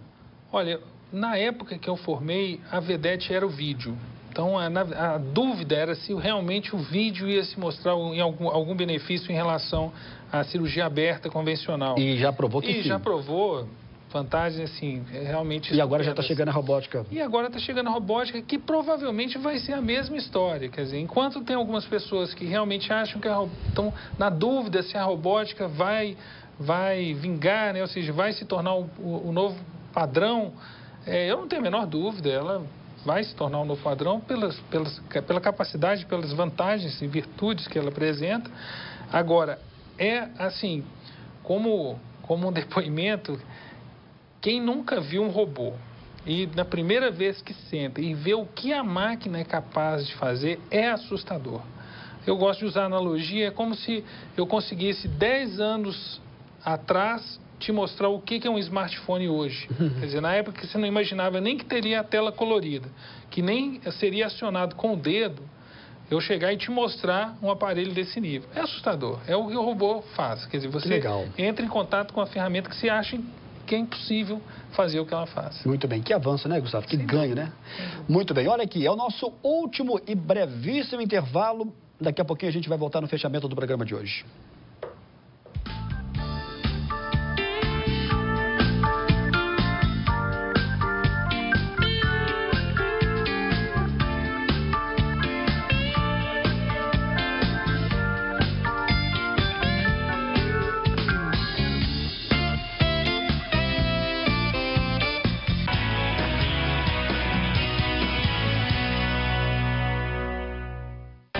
Olha, na época que eu formei, a vedete era o vídeo. Então, a dúvida era se realmente o vídeo ia se mostrar em algum benefício em relação à cirurgia aberta convencional. E já provou que sim. E já provou vantagens, assim, realmente... E agora já está chegando a robótica. E agora está chegando a robótica, que provavelmente vai ser a mesma história. Quer dizer, enquanto tem algumas pessoas que realmente acham que estão na dúvida se a robótica vai vingar, né? Ou seja, vai se tornar o novo padrão, eu não tenho a menor dúvida, ela vai se tornar um novo padrão pela capacidade, pelas vantagens e virtudes que ela apresenta. Agora, assim, como um depoimento, quem nunca viu um robô e na primeira vez que senta e vê o que a máquina é capaz de fazer, é assustador. Eu gosto de usar a analogia, é como se eu conseguisse 10 anos atrás te mostrar o que é um smartphone hoje. Quer dizer, na época que você não imaginava nem que teria a tela colorida, que nem seria acionado com o dedo, eu chegar e te mostrar um aparelho desse nível. É assustador. É o que o robô faz. Quer dizer, você entra em contato com a ferramenta que você acha que é impossível fazer o que ela faz. Muito bem. Que avanço, né, Gustavo? Que ganho, né? Muito bem. Olha aqui, é o nosso último e brevíssimo intervalo. Daqui a pouquinho a gente vai voltar no fechamento do programa de hoje.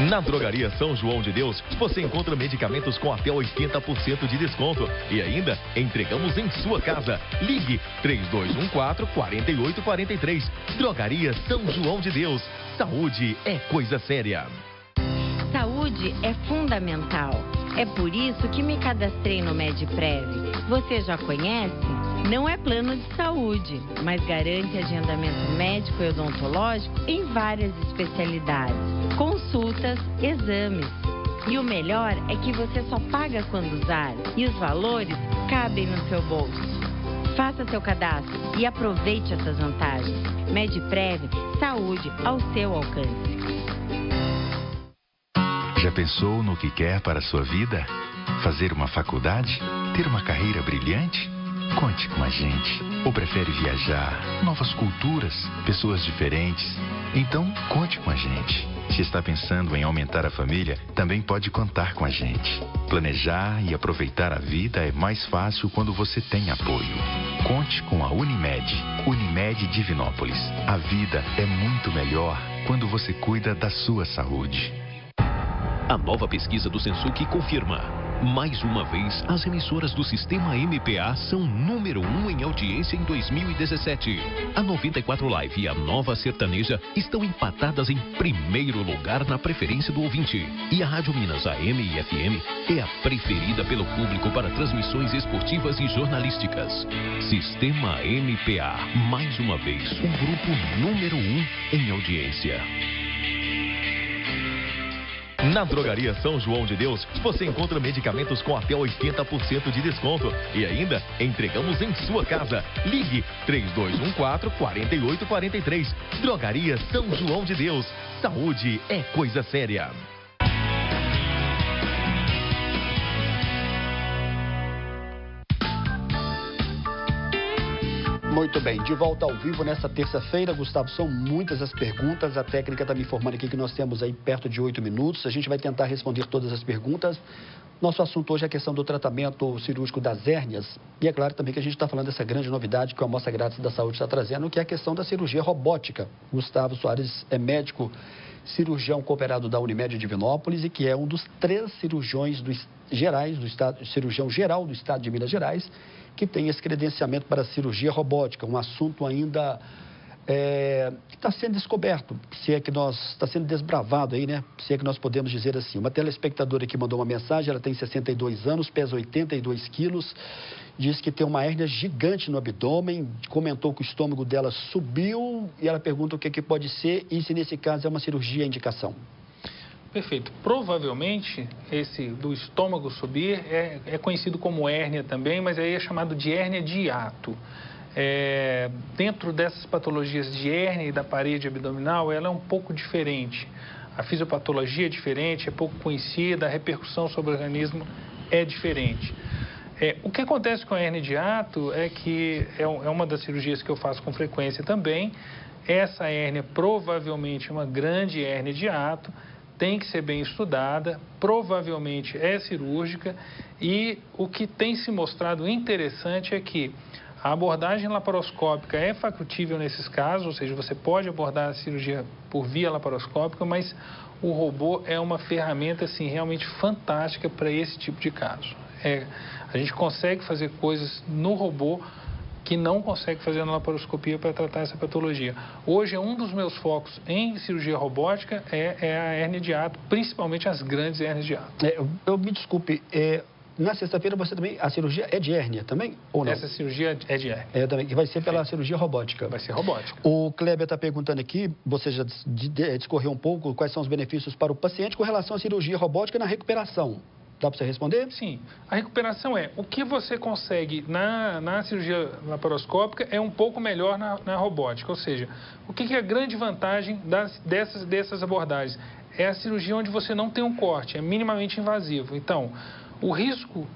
Na Drogaria São João de Deus, você encontra medicamentos com até 80% de desconto. E ainda, entregamos em sua casa. Ligue 3214-4843. Drogaria São João de Deus. Saúde é coisa séria. Saúde é fundamental. É por isso que me cadastrei no MedPrev. Você já conhece? Não é plano de saúde, mas garante agendamento médico e odontológico em várias especialidades, consultas, exames. E o melhor é que você só paga quando usar e os valores cabem no seu bolso. Faça seu cadastro e aproveite essas vantagens. MedPrev, saúde ao seu alcance. Já pensou no que quer para a sua vida? Fazer uma faculdade? Ter uma carreira brilhante? Conte com a gente. Ou prefere viajar? Novas culturas, pessoas diferentes? Então, conte com a gente. Se está pensando em aumentar a família, também pode contar com a gente. Planejar e aproveitar a vida é mais fácil quando você tem apoio. Conte com a Unimed. Unimed Divinópolis. A vida é muito melhor quando você cuida da sua saúde. A nova pesquisa do Sensuc confirma: Mais uma vez, as emissoras do Sistema MPA são número 1 em audiência em 2017. A 94 Live e a Nova Sertaneja estão empatadas em primeiro lugar na preferência do ouvinte. E a Rádio Minas AM e FM é a preferida pelo público para transmissões esportivas e jornalísticas. Sistema MPA, mais uma vez, o grupo número 1 em audiência. Na Drogaria São João de Deus, você encontra medicamentos com até 80% de desconto. E ainda, entregamos em sua casa. Ligue 3214-4843. Drogaria São João de Deus. Saúde é coisa séria. Muito bem, de volta ao vivo nessa terça-feira. Gustavo, são muitas as perguntas. A técnica está me informando aqui que nós temos aí perto de 8 minutos. A gente vai tentar responder todas as perguntas. Nosso assunto hoje é a questão do tratamento cirúrgico das hérnias. E é claro também que a gente está falando dessa grande novidade que a Amostra Grátis da Saúde está trazendo, que é a questão da cirurgia robótica. Gustavo Soares é cirurgião cooperado da Unimed Divinópolis e que é um dos 3 cirurgiões cirurgião geral do estado de Minas Gerais, que tem esse credenciamento para a cirurgia robótica, um assunto ainda que está sendo descoberto, se é que está sendo desbravado aí, né? Se é que nós podemos dizer assim. Uma telespectadora que mandou uma mensagem, ela tem 62 anos, pesa 82 quilos, diz que tem uma hérnia gigante no abdômen, comentou que o estômago dela subiu e ela pergunta o que pode ser e se nesse caso é uma cirurgia indicação. Perfeito. Provavelmente, esse do estômago subir é conhecido como hérnia também, mas aí é chamado de hérnia de hiato. Dentro dessas patologias de hérnia e da parede abdominal, ela é um pouco diferente. A fisiopatologia é diferente, é pouco conhecida, a repercussão sobre o organismo é diferente. O que acontece com a hérnia de hiato é que é uma das cirurgias que eu faço com frequência também. Essa hérnia provavelmente é uma grande hérnia de hiato, tem que ser bem estudada, provavelmente é cirúrgica e o que tem se mostrado interessante é que a abordagem laparoscópica é facultível nesses casos, ou seja, você pode abordar a cirurgia por via laparoscópica, mas o robô é uma ferramenta assim, realmente fantástica para esse tipo de caso. A gente consegue fazer coisas no robô que não consegue fazer na laparoscopia para tratar essa patologia. Hoje, um dos meus focos em cirurgia robótica é a hérnia de hiato, principalmente as grandes hérnias de hiato. Eu me desculpe, na sexta-feira você também, a cirurgia é de hérnia também, ou não? Essa cirurgia é de hérnia. Também, que vai ser pela cirurgia robótica. Vai ser robótica. O Kleber está perguntando aqui, você já discorreu um pouco, quais são os benefícios para o paciente com relação à cirurgia robótica na recuperação. Dá para você responder? Sim. A recuperação o que você consegue na cirurgia laparoscópica é um pouco melhor na robótica. Ou seja, o que é a grande vantagem dessas abordagens? É a cirurgia onde você não tem um corte, é minimamente invasivo. Então, o risco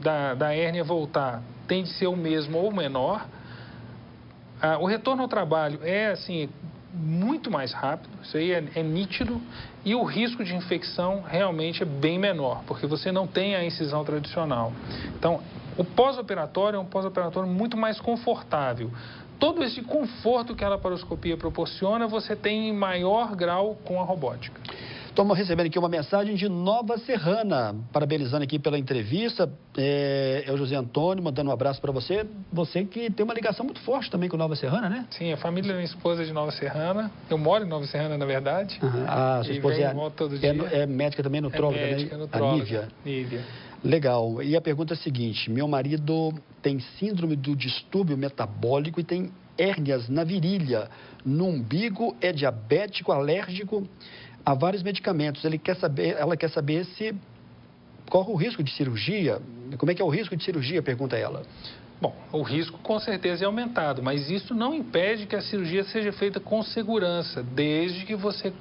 da hérnia voltar tende a ser o mesmo ou menor. O retorno ao trabalho é, assim, muito mais rápido, isso aí é nítido, e o risco de infecção realmente é bem menor, porque você não tem a incisão tradicional. Então, o pós-operatório é um pós-operatório muito mais confortável. Todo esse conforto que a laparoscopia proporciona, você tem em maior grau com a robótica. Estamos recebendo aqui uma mensagem de Nova Serrana, parabenizando aqui pela entrevista. É o José Antônio, mandando um abraço para você. Você que tem uma ligação muito forte também com Nova Serrana, né? Sim, a família da minha esposa é de Nova Serrana. Eu moro em Nova Serrana, na verdade. A sua esposa todo dia. É médica também, nutróloga, né? A Nívia. Legal. E a pergunta é a seguinte: meu marido tem síndrome do distúrbio metabólico e tem hérnias na virilha, no umbigo, é diabético, alérgico a vários medicamentos. Ela quer saber se corre o risco de cirurgia. Como é que é o risco de cirurgia? Pergunta ela. Bom, o risco com certeza é aumentado, mas isso não impede que a cirurgia seja feita com segurança, desde que você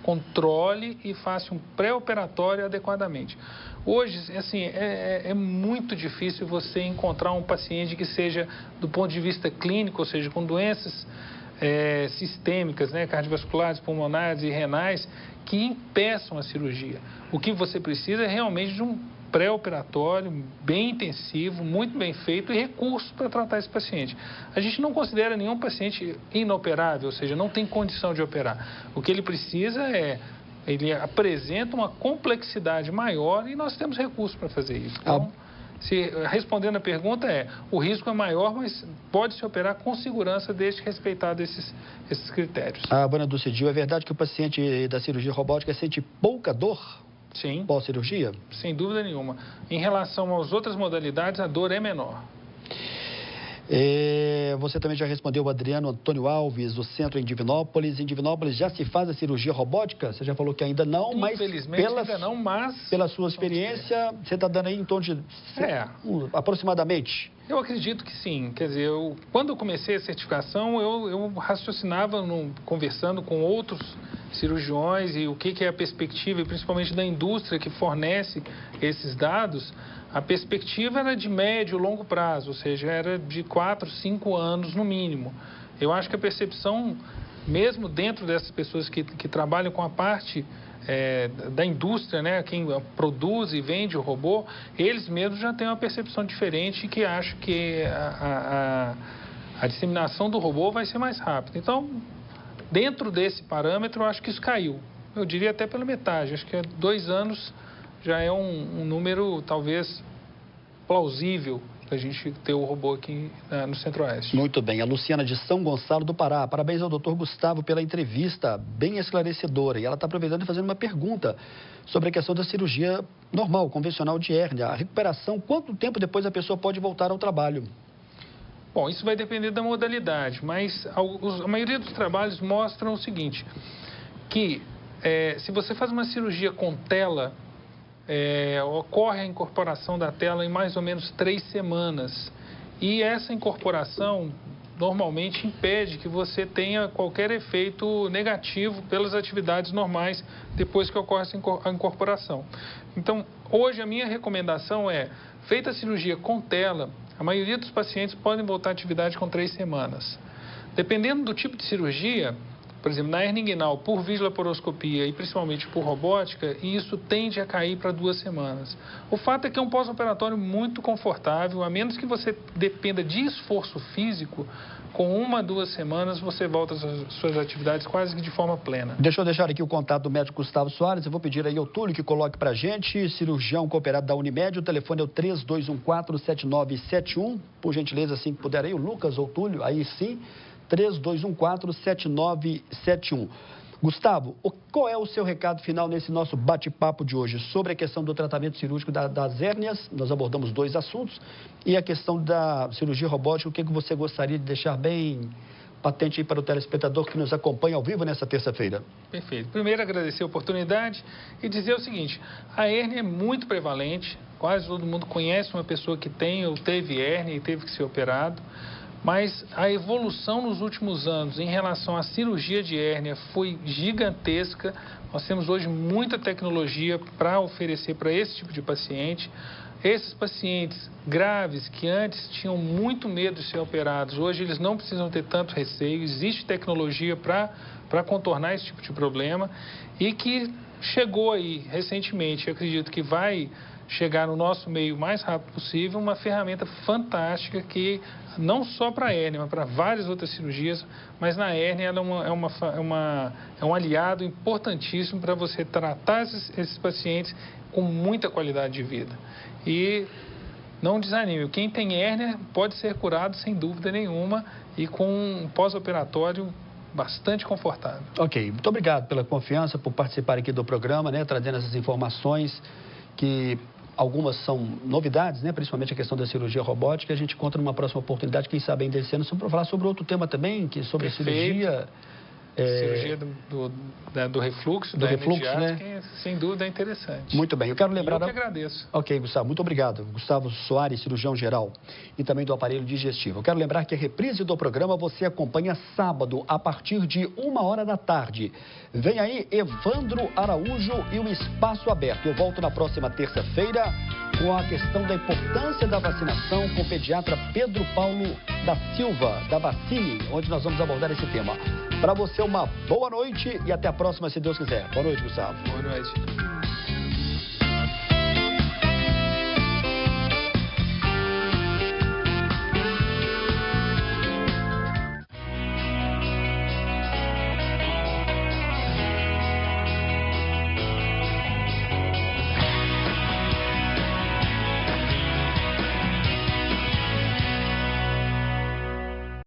controle e faça um pré-operatório adequadamente. Hoje, assim, é muito difícil você encontrar um paciente que seja, do ponto de vista clínico, ou seja, com doenças sistêmicas, né, cardiovasculares, pulmonares e renais, que impeçam a cirurgia. O que você precisa é realmente de um pré-operatório bem intensivo, muito bem feito e recursos para tratar esse paciente. A gente não considera nenhum paciente inoperável, ou seja, não tem condição de operar. O que ele precisa é ele apresenta uma complexidade maior e nós temos recursos para fazer isso. Então, respondendo a pergunta o risco é maior, mas pode se operar com segurança desde respeitado esses critérios. Vânia Dulcidil, é verdade que o paciente da cirurgia robótica sente pouca dor? Sim. Pós-cirurgia? Sem dúvida nenhuma. Em relação às outras modalidades, a dor é menor. Você também já respondeu o Adriano Antônio Alves, do centro em Divinópolis. Em Divinópolis já se faz a cirurgia robótica? Você já falou que ainda não, mas... Infelizmente ainda não, mas... Pela sua experiência, você está dando aí em torno de... aproximadamente? Eu acredito que sim. Quer dizer, quando eu comecei a certificação, eu raciocinava conversando com outros cirurgiões e o que é a perspectiva, e principalmente da indústria que fornece esses dados. A perspectiva era de médio e longo prazo, ou seja, era de 4, 5 anos no mínimo. Eu acho que a percepção, mesmo dentro dessas pessoas que trabalham com a parte da indústria, né, quem produz e vende o robô, eles mesmos já têm uma percepção diferente e que acham que a disseminação do robô vai ser mais rápida. Então, dentro desse parâmetro, eu acho que isso caiu. Eu diria até pela metade, acho que 2 anos já é um número, talvez, plausível para a gente ter o robô aqui no Centro-Oeste. Muito bem. A Luciana de São Gonçalo do Pará. Parabéns ao doutor Gustavo pela entrevista bem esclarecedora. E ela está aproveitando e fazendo uma pergunta sobre a questão da cirurgia normal, convencional de hérnia. A recuperação, quanto tempo depois a pessoa pode voltar ao trabalho? Bom, isso vai depender da modalidade, mas a maioria dos trabalhos mostram o seguinte, que se você faz uma cirurgia com tela, ocorre a incorporação da tela em mais ou menos 3 semanas. E essa incorporação normalmente impede que você tenha qualquer efeito negativo pelas atividades normais depois que ocorre a incorporação. Então, hoje a minha recomendação feita a cirurgia com tela, a maioria dos pacientes podem voltar à atividade com 3 semanas. Dependendo do tipo de cirurgia, por exemplo, na hernia inguinal, por videolaparoscopia e principalmente por robótica, isso tende a cair para 2 semanas. O fato é que é um pós-operatório muito confortável, a menos que você dependa de esforço físico, com 1 a 2 semanas você volta às suas atividades quase que de forma plena. Deixa eu deixar aqui o contato do médico Gustavo Soares, eu vou pedir aí ao Túlio que coloque para a gente, cirurgião cooperado da Unimed, o telefone é o 3214-7971, por gentileza, assim que puder aí, o Lucas ou o Túlio, aí sim, 3214-7971. Gustavo, qual é o seu recado final nesse nosso bate-papo de hoje sobre a questão do tratamento cirúrgico das hérnias? Nós abordamos 2 assuntos. E a questão da cirurgia robótica, o que você gostaria de deixar bem patente aí para o telespectador que nos acompanha ao vivo nessa terça-feira? Perfeito. Primeiro, agradecer a oportunidade e dizer o seguinte, a hérnia é muito prevalente, quase todo mundo conhece uma pessoa que tem ou teve hérnia e teve que ser operado. Mas a evolução nos últimos anos em relação à cirurgia de hérnia foi gigantesca. Nós temos hoje muita tecnologia para oferecer para esse tipo de paciente. Esses pacientes graves que antes tinham muito medo de ser operados, hoje eles não precisam ter tanto receio. Existe tecnologia para contornar esse tipo de problema e que chegou aí recentemente. Eu acredito que vai chegar no nosso meio o mais rápido possível, uma ferramenta fantástica que não só para a hérnia, mas para várias outras cirurgias, mas na hérnia ela é um aliado importantíssimo para você tratar esses pacientes com muita qualidade de vida. E não desanime, quem tem hérnia pode ser curado sem dúvida nenhuma e com um pós-operatório bastante confortável. Ok, muito obrigado pela confiança, por participar aqui do programa, né, trazendo essas informações que algumas são novidades, né, principalmente a questão da cirurgia robótica. A gente conta numa próxima oportunidade, quem sabe ainda esse ano, para falar sobre outro tema também, que sobre a cirurgia... Cirurgia do refluxo, da refluxo, né? Que sem dúvida é interessante. Muito bem, eu quero lembrar... Eu que agradeço. Ok, Gustavo, muito obrigado. Gustavo Soares, cirurgião geral e também do aparelho digestivo. Eu quero lembrar que a reprise do programa você acompanha sábado, a partir de 1h da tarde. Vem aí Evandro Araújo e o Espaço Aberto. Eu volto na próxima terça-feira com a questão da importância da vacinação com o pediatra Pedro Paulo da Silva, da Vacine, onde nós vamos abordar esse tema. Para você, uma boa noite e até a próxima, se Deus quiser. Boa noite, Gustavo. Boa noite.